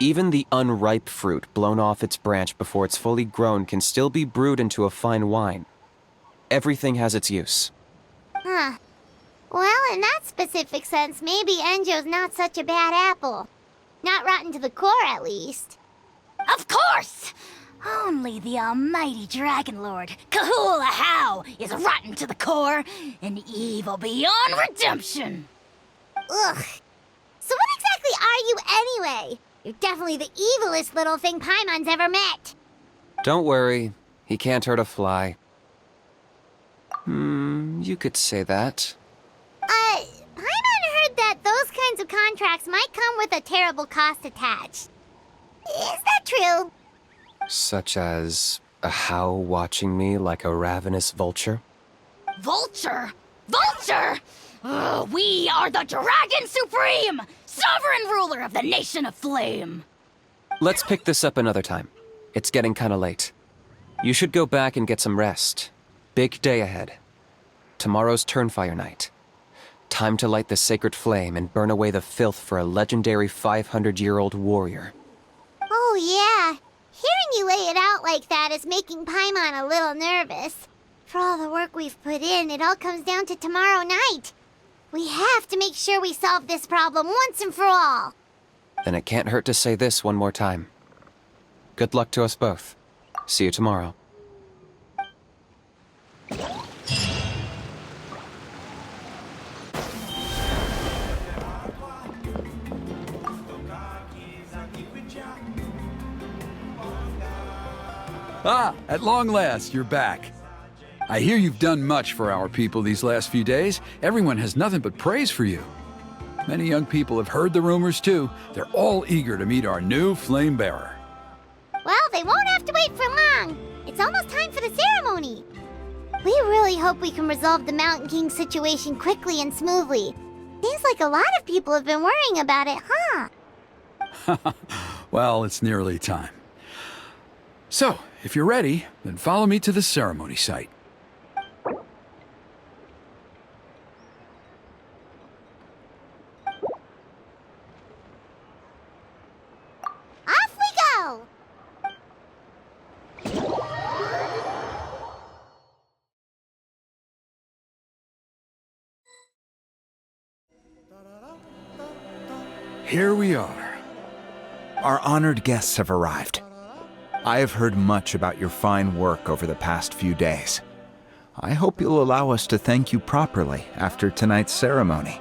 Even the unripe fruit blown off its branch before it's fully grown can still be brewed into a fine wine. Everything has its use. Huh. Well, in that specific sense, maybe Enjo's not such a bad apple. Not rotten to the core, at least. Of course! Only the almighty Dragon Lord, Kahula How, is rotten to the core and evil beyond redemption. Ugh. So what exactly are you anyway? You're definitely the evilest little thing Paimon's ever met. Don't worry, he can't hurt a fly. You could say that. Paimon heard that those kinds of contracts might come with a terrible cost attached. Is that true? Such as a how watching me like a ravenous vulture? Vulture? Vulture! We are the Dragon Supreme! Sovereign ruler of the Nation of Flame! Let's pick this up another time. It's getting kinda late. You should go back and get some rest. Big day ahead. Tomorrow's Turnfire night. Time to light the sacred flame and burn away the filth for a legendary 500-year-old warrior. Oh, yeah. Hearing you lay it out like that is making Paimon a little nervous. For all the work we've put in, it all comes down to tomorrow night. We have to make sure we solve this problem once and for all. Then it can't hurt to say this one more time. Good luck to us both. See you tomorrow. Ah, at long last, you're back. I hear you've done much for our people these last few days. Everyone has nothing but praise for you. Many young people have heard the rumors too. They're all eager to meet our new flame bearer. Well, they won't have to wait for long. It's almost time for the ceremony. We really hope we can resolve the Mountain King situation quickly and smoothly. Seems like a lot of people have been worrying about it, huh? Well, it's nearly time. So, if you're ready, then follow me to the ceremony site. Off we go! Here we are. Our honored guests have arrived. I have heard much about your fine work over the past few days. I hope you'll allow us to thank you properly after tonight's ceremony.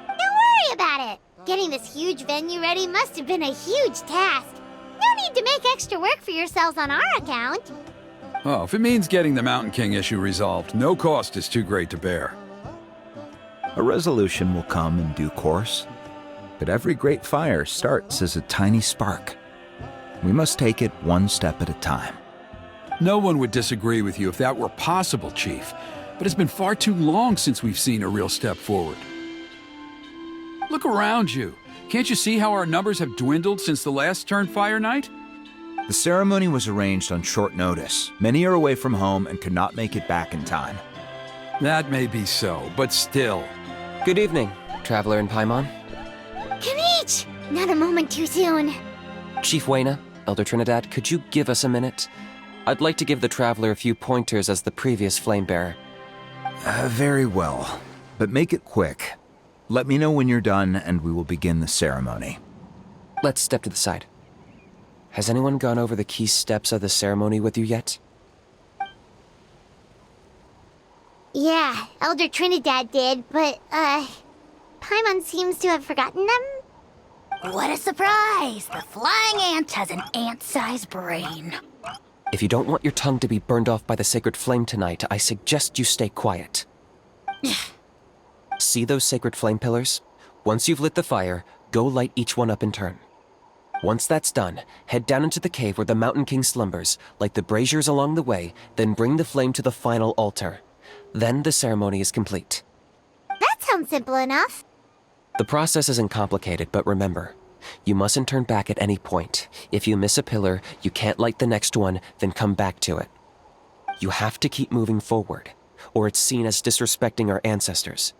Don't worry about it. Getting this huge venue ready must have been a huge task. No need to make extra work for yourselves on our account. Oh, if it means getting the Mountain King issue resolved, no cost is too great to bear. A resolution will come in due course, but every great fire starts as a tiny spark. We must take it one step at a time. No one would disagree with you if that were possible, Chief, but it's been far too long since we've seen a real step forward. Look around you. Can't you see how our numbers have dwindled since the last Turnfire night? The ceremony was arranged on short notice. Many are away from home and could not make it back in time. That may be so, but still. Good evening, Traveler and Paimon. Kinich! Not a moment too soon. Chief Wayna, Elder Trinidad, could you give us a minute? I'd like to give the Traveler a few pointers as the previous Flamebearer. Very well, but make it quick. Let me know when you're done and we will begin the ceremony. Let's step to the side. Has anyone gone over the key steps of the ceremony with you yet? Yeah, Elder Trinidad did, but, Paimon seems to have forgotten them? What a surprise! The flying ant has an ant-sized brain. If you don't want your tongue to be burned off by the sacred flame tonight, I suggest you stay quiet. See those sacred flame pillars? Once you've lit the fire, go light each one up in turn. Once that's done, head down into the cave where the Mountain King slumbers, light the braziers along the way, then bring the flame to the final altar. Then the ceremony is complete. That sounds simple enough. The process isn't complicated, but remember, you mustn't turn back at any point. If you miss a pillar, you can't light the next one, then come back to it. You have to keep moving forward, or it's seen as disrespecting our ancestors.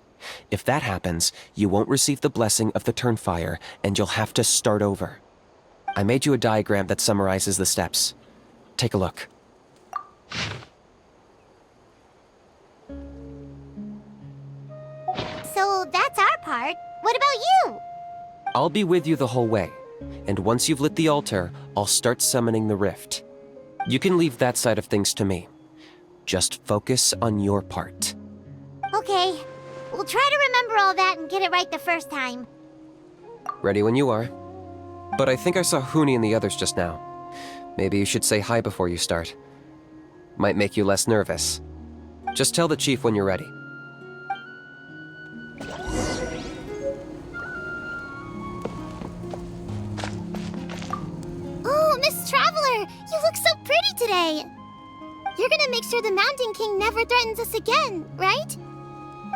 If that happens, you won't receive the blessing of the Turnfire, and you'll have to start over. I made you a diagram that summarizes the steps. Take a look. So that's our part. What about you? I'll be with you the whole way, and once you've lit the altar, I'll start summoning the rift. You can leave that side of things to me. Just focus on your part. Okay. We'll try to remember all that and get it right the first time. Ready when you are. But I think I saw Huni and the others just now. Maybe you should say hi before you start. Might make you less nervous. Just tell the chief when you're ready. Oh, Miss Traveler, you look so pretty today. You're gonna make sure the Mountain King never threatens us again, right?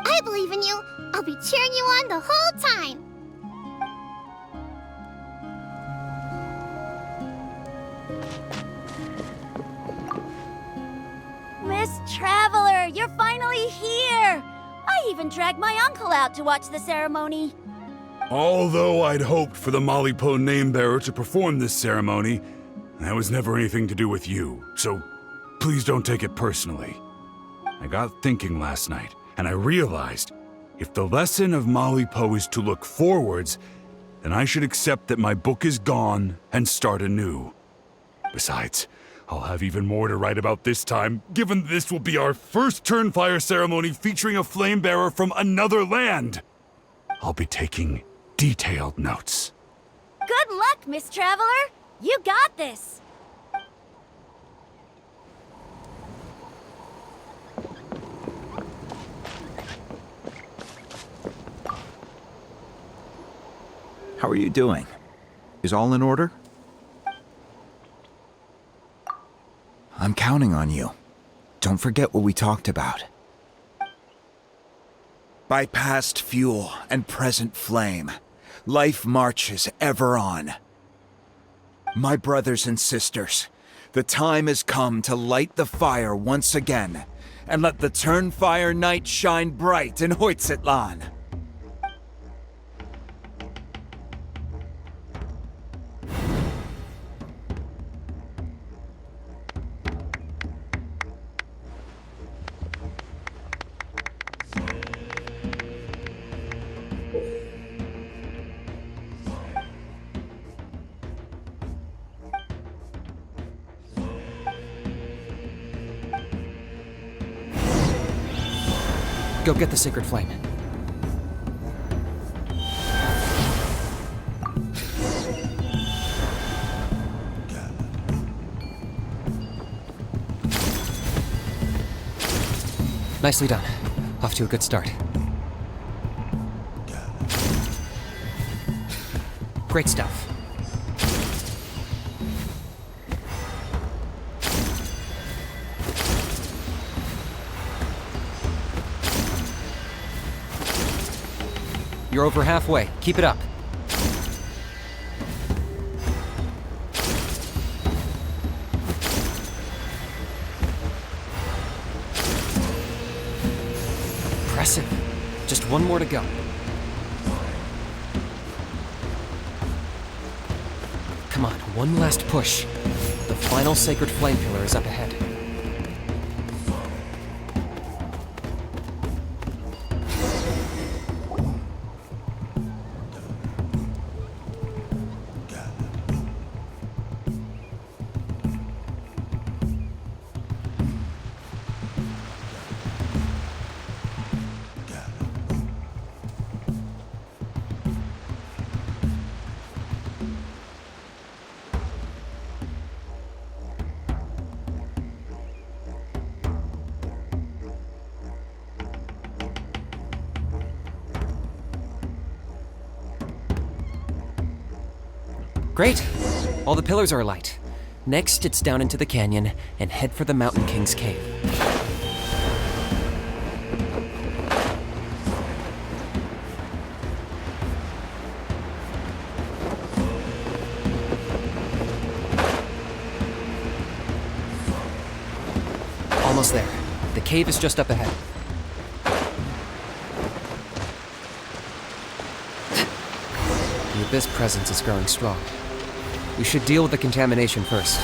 I believe in you. I'll be cheering you on the whole time. Miss Traveler, you're finally here! I even dragged my uncle out to watch the ceremony. Although I'd hoped for the Malipo name-bearer to perform this ceremony, that was never anything to do with you, so please don't take it personally. I got thinking last night, and I realized if the lesson of Malipo is to look forwards, then I should accept that my book is gone and start anew. Besides, I'll have even more to write about this time, given this will be our first Turnfire ceremony featuring a flame-bearer from another land. I'll be taking detailed notes. Good luck, Miss Traveler! You got this! How are you doing? Is all in order? I'm counting on you. Don't forget what we talked about. By past fuel and present flame, life marches ever on. My brothers and sisters, the time has come to light the fire once again, and let the Turnfire night shine bright in Hoytzitlan. Go get the sacred flame. Nicely done. Off to a good start. Great stuff. You're over halfway. Keep it up. Impressive. Just one more to go. Come on, one last push. The final sacred flame pillar is up ahead. Great! All the pillars are alight. Next, it's down into the canyon and head for the Mountain King's cave. Almost there. The cave is just up ahead. The Abyss presence is growing strong. We should deal with the contamination first.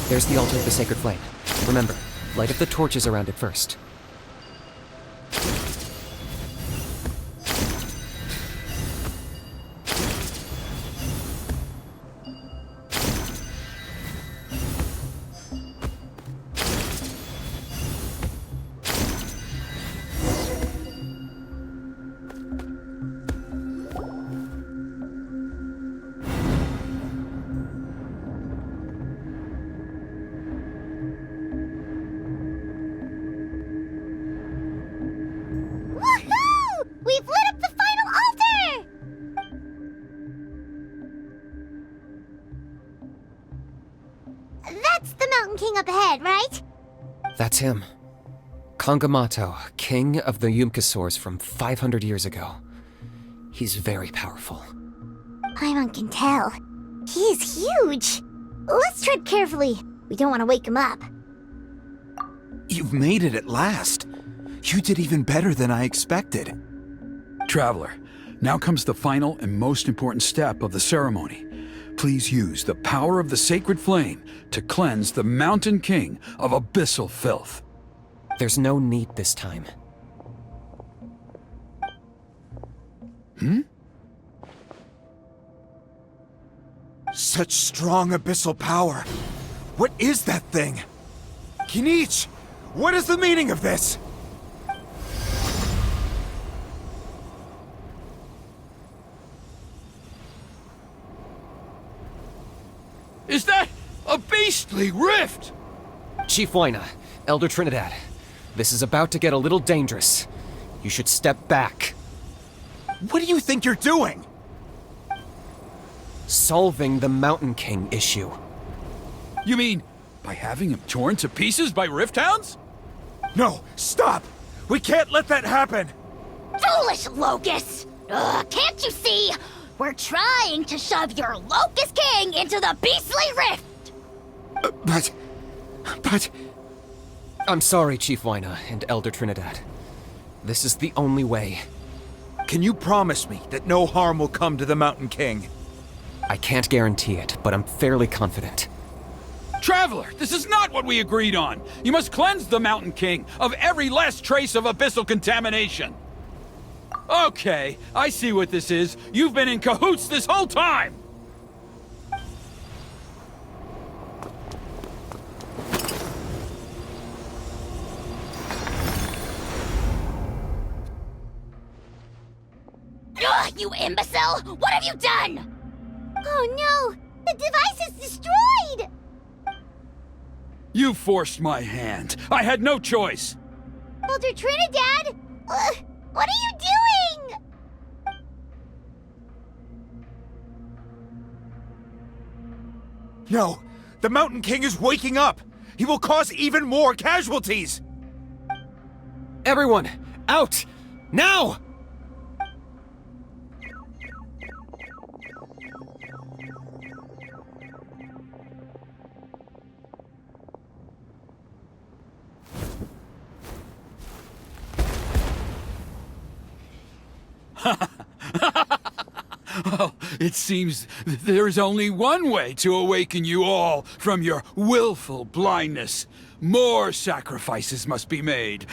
There's the altar of the sacred flame. Remember, light up the torches around it first. Woohoo! We've lit up the final altar! That's the Mountain King up ahead, right? That's him. Kangamato, king of the Yumkasaurs from 500 years ago. He's very powerful. Paimon can tell. He's huge. Let's tread carefully. We don't want to wake him up. You've made it at last. You did even better than I expected. Traveler, now comes the final and most important step of the ceremony. Please use the power of the sacred flame to cleanse the Mountain King of abyssal filth. There's no need this time. Such strong abyssal power. What is that thing? Kinich, what is the meaning of this? Is that a beastly rift? Chief Waina, Elder Trinidad, this is about to get a little dangerous. You should step back. What do you think you're doing? Solving the Mountain King issue. You mean by having him torn to pieces by rift hounds? No, stop! We can't let that happen! Foolish Locust! Ugh, can't you see? We're trying to shove your Locust King into the beastly rift! But... I'm sorry, Chief Waina and Elder Trinidad. This is the only way. Can you promise me that no harm will come to the Mountain King? I can't guarantee it, but I'm fairly confident. Traveler, this is not what we agreed on! You must cleanse the Mountain King of every last trace of abyssal contamination! Okay, I see what this is. You've been in cahoots this whole time! Ugh, you imbecile! What have you done? Oh no! The device is destroyed! You forced my hand. I had no choice. Elder Trinidad! What are you doing? No! The Mountain King is waking up! He will cause even more casualties! Everyone, out! Now! Oh, it seems there's only one way to awaken you all from your willful blindness. More sacrifices must be made.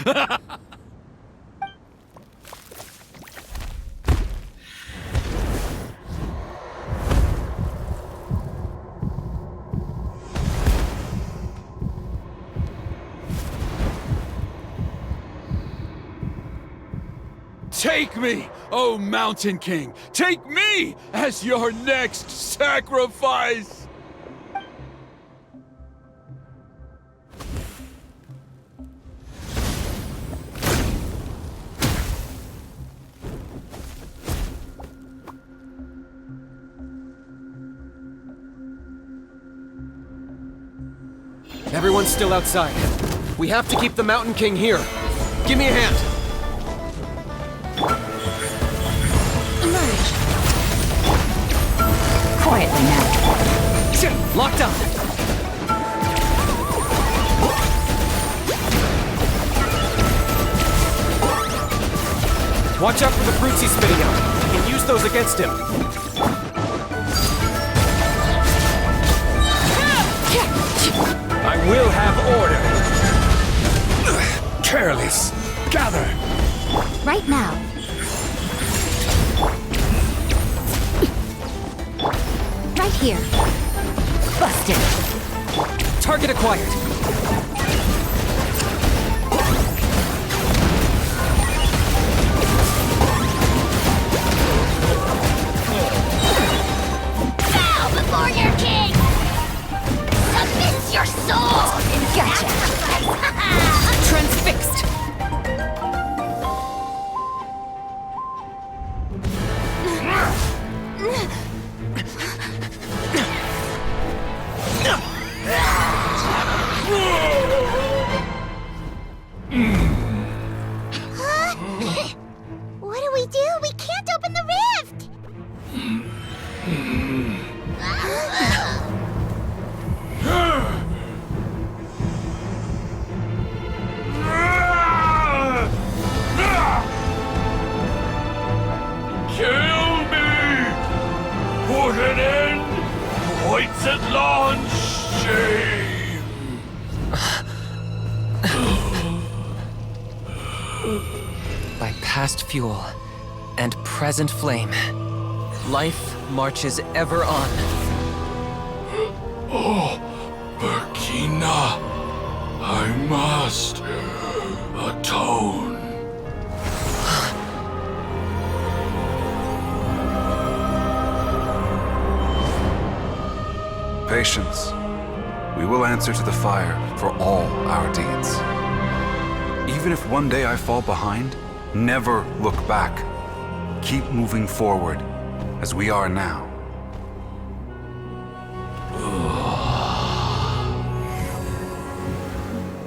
Take me, O Mountain King! Take me as your next sacrifice! Everyone's still outside. We have to keep the Mountain King here. Give me a hand. Emerge. Quietly now. Shit! Locked up! Watch out for the fruits he's spitting out. We can use those against him. Yeah. I will have order! Careless! Gather! Right now. Right here. Busted. Target acquired. Bow before your king! Submit your soul! Gotcha! Transfixed. What do we do? We can't open the rift! Kill me! Put an end to Hoyt's shame! By past fuel and present flame, life marches ever on. Oh, Burkina, I must atone. Patience. We will answer to the fire for all our deeds. Even if one day I fall behind, never look back. Keep moving forward, as we are now.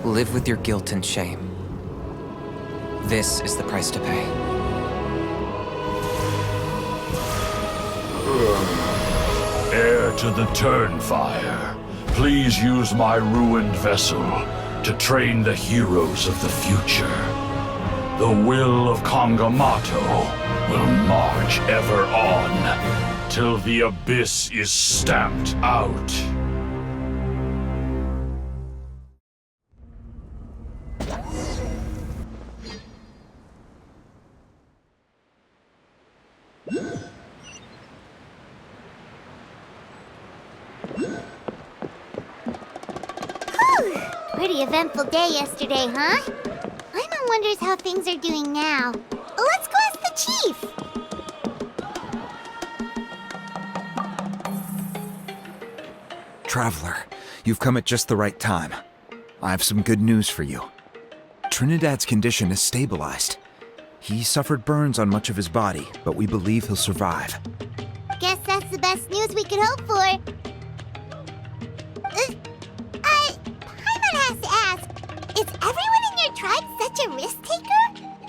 Live with your guilt and shame. This is the price to pay. Heir to the Turnfire, please use my ruined vessel to train the heroes of the future. The will of Kangamato will march ever on, till the abyss is stamped out. Pretty eventful day yesterday, huh? Paimon wonders how things are doing now. Let's go ask the chief! Traveler, you've come at just the right time. I have some good news for you. Trinidad's condition is stabilized. He suffered burns on much of his body, but we believe he'll survive. Guess that's the best news we could hope for. Paimon has to ask, is everyone in your tribe such a risk-taker?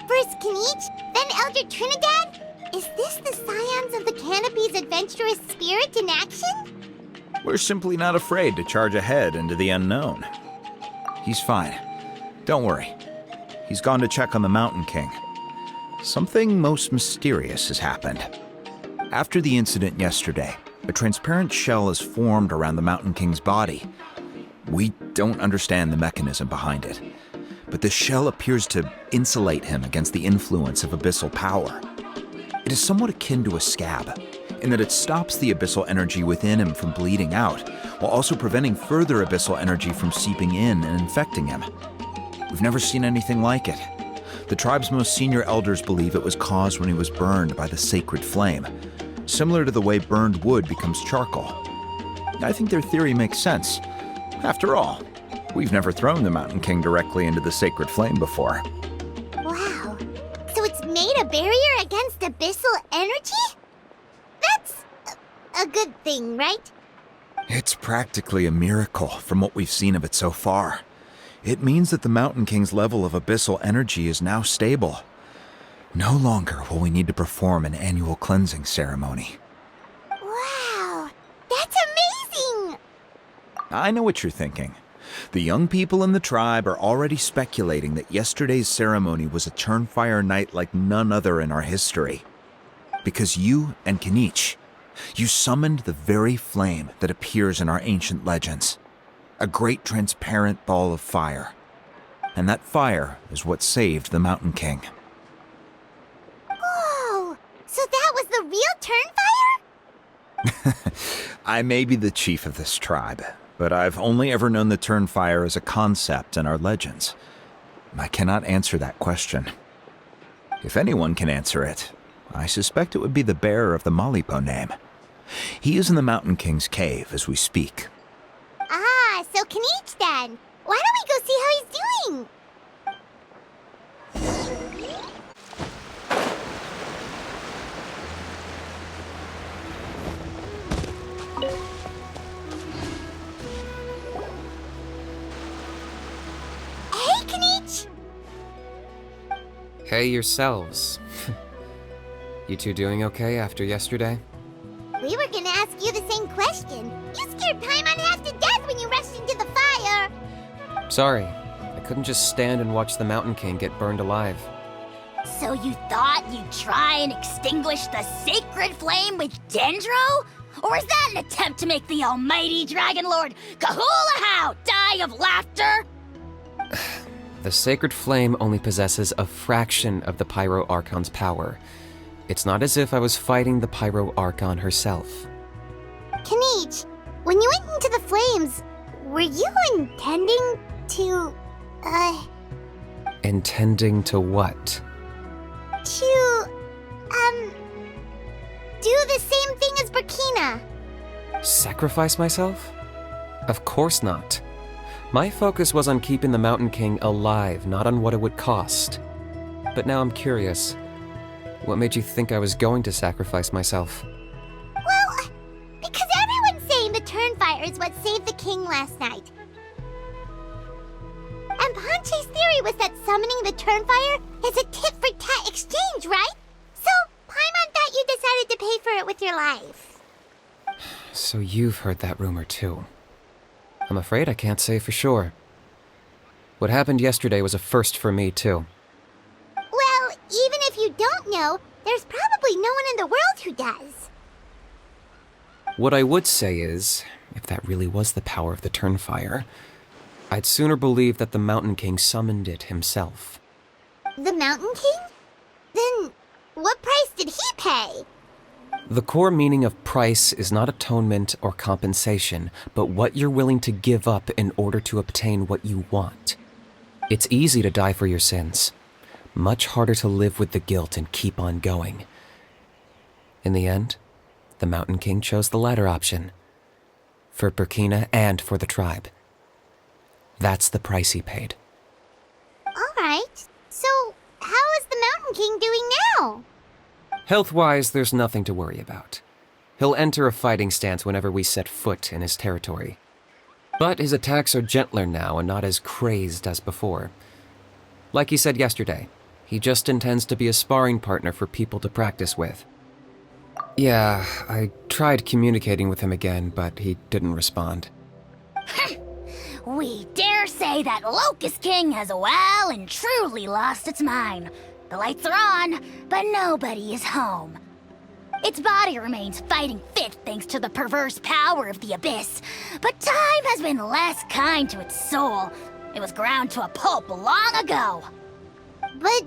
First Kinich, then Elder Trinidad? Is this the Scions of the Canopy's adventurous spirit in action? We're simply not afraid to charge ahead into the unknown. He's fine. Don't worry. He's gone to check on the Mountain King. Something most mysterious has happened. After the incident yesterday, a transparent shell is formed around the Mountain King's body. We don't understand the mechanism behind it, but the shell appears to insulate him against the influence of abyssal power. It is somewhat akin to a scab, in that it stops the abyssal energy within him from bleeding out, while also preventing further abyssal energy from seeping in and infecting him. We've never seen anything like it. The tribe's most senior elders believe it was caused when he was burned by the sacred flame, similar to the way burned wood becomes charcoal. I think their theory makes sense. After all, we've never thrown the Mountain King directly into the sacred flame before. Wow. So it's made a barrier against abyssal energy? That's a good thing, right? It's practically a miracle from what we've seen of it so far. It means that the Mountain King's level of abyssal energy is now stable. No longer will we need to perform an annual cleansing ceremony. Wow, that's amazing! I know what you're thinking. The young people in the tribe are already speculating that yesterday's ceremony was a Turnfire night like none other in our history. Because you and Kinich, you summoned the very flame that appears in our ancient legends. A great transparent ball of fire. And that fire is what saved the Mountain King. Whoa! So that was the real Turnfire? I may be the chief of this tribe, but I've only ever known the Turnfire as a concept in our legends. I cannot answer that question. If anyone can answer it, I suspect it would be the bearer of the Malipo name. He is in the Mountain King's cave as we speak. Ah, so Kinich then. Why don't we go see how he's doing? Hey, Kinich! Hey yourselves. You two doing okay after yesterday? We were gonna ask you the same question. You scared Paimon half to death when you rushed into the fire. Sorry, I couldn't just stand and watch the Mountain King get burned alive. So you thought you'd try and extinguish the sacred flame with Dendro? Or is that an attempt to make the almighty Dragon Lord Kahulahau die of laughter? The sacred flame only possesses a fraction of the Pyro Archon's power. It's not as if I was fighting the Pyro Archon herself. Kinich, when you went into the flames, were you intending to, Intending to what? do the same thing as Burkina? Sacrifice myself? Of course not. My focus was on keeping the Mountain King alive, not on what it would cost. But now I'm curious. What made you think I was going to sacrifice myself? Well, because everyone's saying the Turnfire is what saved the king last night. And Ponche's theory was that summoning the Turnfire is a tit-for-tat exchange, right? So, Paimon thought you decided to pay for it with your life. So you've heard that rumor too. I'm afraid I can't say for sure. What happened yesterday was a first for me too. Well, even if you don't know, there's probably no one in the world who does. What I would say is, if that really was the power of the Turnfire, I'd sooner believe that the Mountain King summoned it himself. The Mountain King? Then, what price did he pay? The core meaning of price is not atonement or compensation, but what you're willing to give up in order to obtain what you want. It's easy to die for your sins. Much harder to live with the guilt and keep on going. In the end, the Mountain King chose the latter option. For Burkina and for the tribe. That's the price he paid. Alright, so how is the Mountain King doing now? Health-wise, there's nothing to worry about. He'll enter a fighting stance whenever we set foot in his territory. But his attacks are gentler now and not as crazed as before. Like he said yesterday, he just intends to be a sparring partner for people to practice with. Yeah, I tried communicating with him again, but he didn't respond. We dare say that Locust King has well and truly lost its mind. The lights are on, but nobody is home. Its body remains fighting fit thanks to the perverse power of the Abyss, but time has been less kind to its soul. It was ground to a pulp long ago. But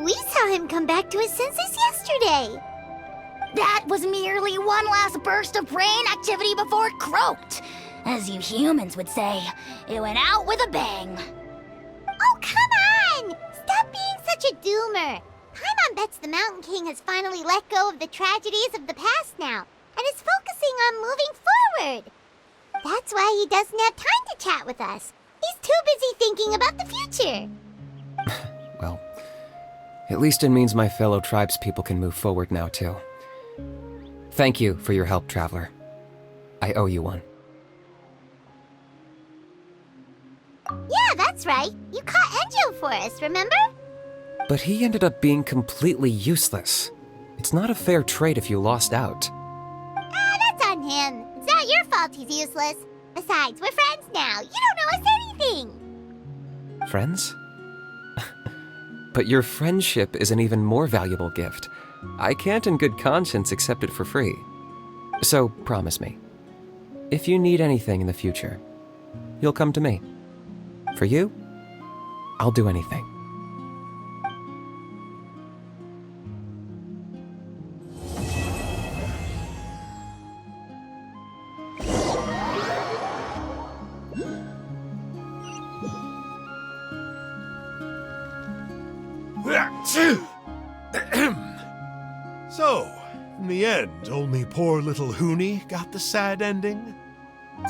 we saw him come back to his senses yesterday. That was merely one last burst of brain activity before it croaked. As you humans would say, it went out with a bang. Oh, come on! Stop being such a doomer. Paimon bets the Mountain King has finally let go of the tragedies of the past now, and is focusing on moving forward. That's why he doesn't have time to chat with us. He's too busy thinking about the future. Well, at least it means my fellow tribespeople can move forward now, too. Thank you for your help, Traveler. I owe you one. Yeah, that's right. You caught Enjo for us, remember? But he ended up being completely useless. It's not a fair trade if you lost out. Ah, that's on him. It's not your fault he's useless. Besides, we're friends now. You don't owe us anything. Friends? But your friendship is an even more valuable gift. I can't in good conscience accept it for free. So promise me, if you need anything in the future, you'll come to me. For you, I'll do anything. So, in the end, only poor little Huni got the sad ending?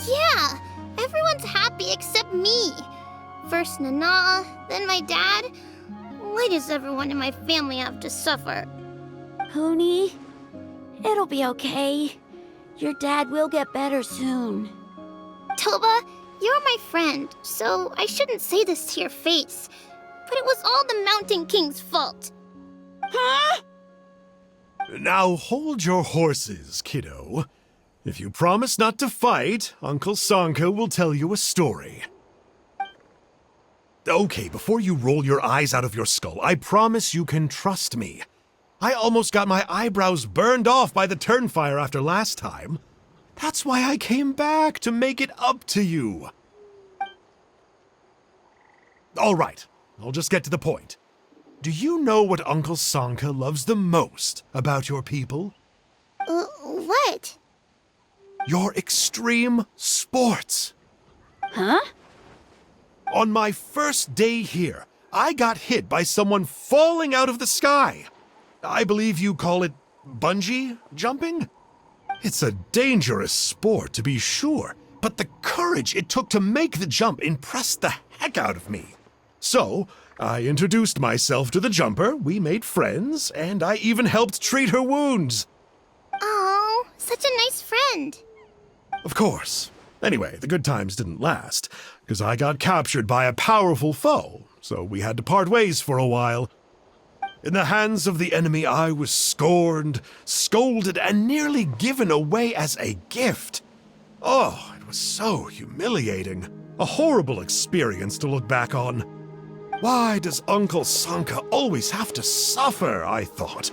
Yeah, everyone's happy except me. First Nana, then my dad. Why does everyone in my family have to suffer? Huni, it'll be okay. Your dad will get better soon. Toba, you're my friend, so I shouldn't say this to your face. But it was all the Mountain King's fault. Huh? Now hold your horses, kiddo. If you promise not to fight, Uncle Sanka will tell you a story. Okay, before you roll your eyes out of your skull, I promise you can trust me. I almost got my eyebrows burned off by the turnfire after last time. That's why I came back, to make it up to you. All right, I'll just get to the point. Do you know what Uncle Sanka loves the most about your people? What? Your extreme sports. Huh? On my first day here, I got hit by someone falling out of the sky. I believe you call it bungee jumping? It's a dangerous sport, to be sure, but the courage it took to make the jump impressed the heck out of me. So, I introduced myself to the jumper, we made friends, and I even helped treat her wounds. Oh, such a nice friend. Of course. Anyway, the good times didn't last, because I got captured by a powerful foe, so we had to part ways for a while. In the hands of the enemy, I was scorned, scolded, and nearly given away as a gift. Oh, it was so humiliating. A horrible experience to look back on. Why does Uncle Sanka always have to suffer, I thought.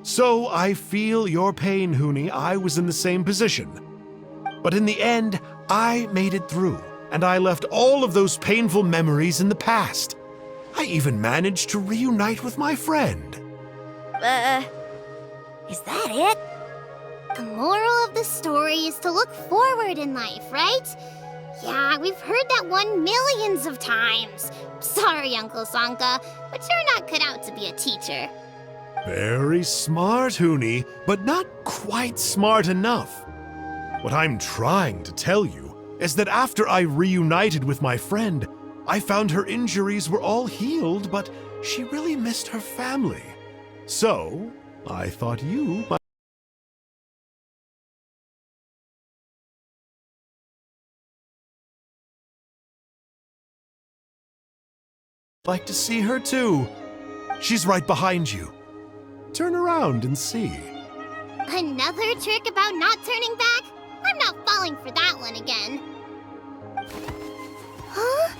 So I feel your pain, Huni. I was in the same position. But in the end, I made it through, and I left all of those painful memories in the past. I even managed to reunite with my friend. Is that it? The moral of the story is to look forward in life, right? Yeah, we've heard that one millions of times. Sorry, Uncle Sanka, but you're not cut out to be a teacher. Very smart, Huni, but not quite smart enough. What I'm trying to tell you is that after I reunited with my friend, I found her injuries were all healed, but she really missed her family. So, I thought you might like to see her too. She's right behind you. Turn around and see. Another trick about not turning back? I'm not falling for that one again. Huh?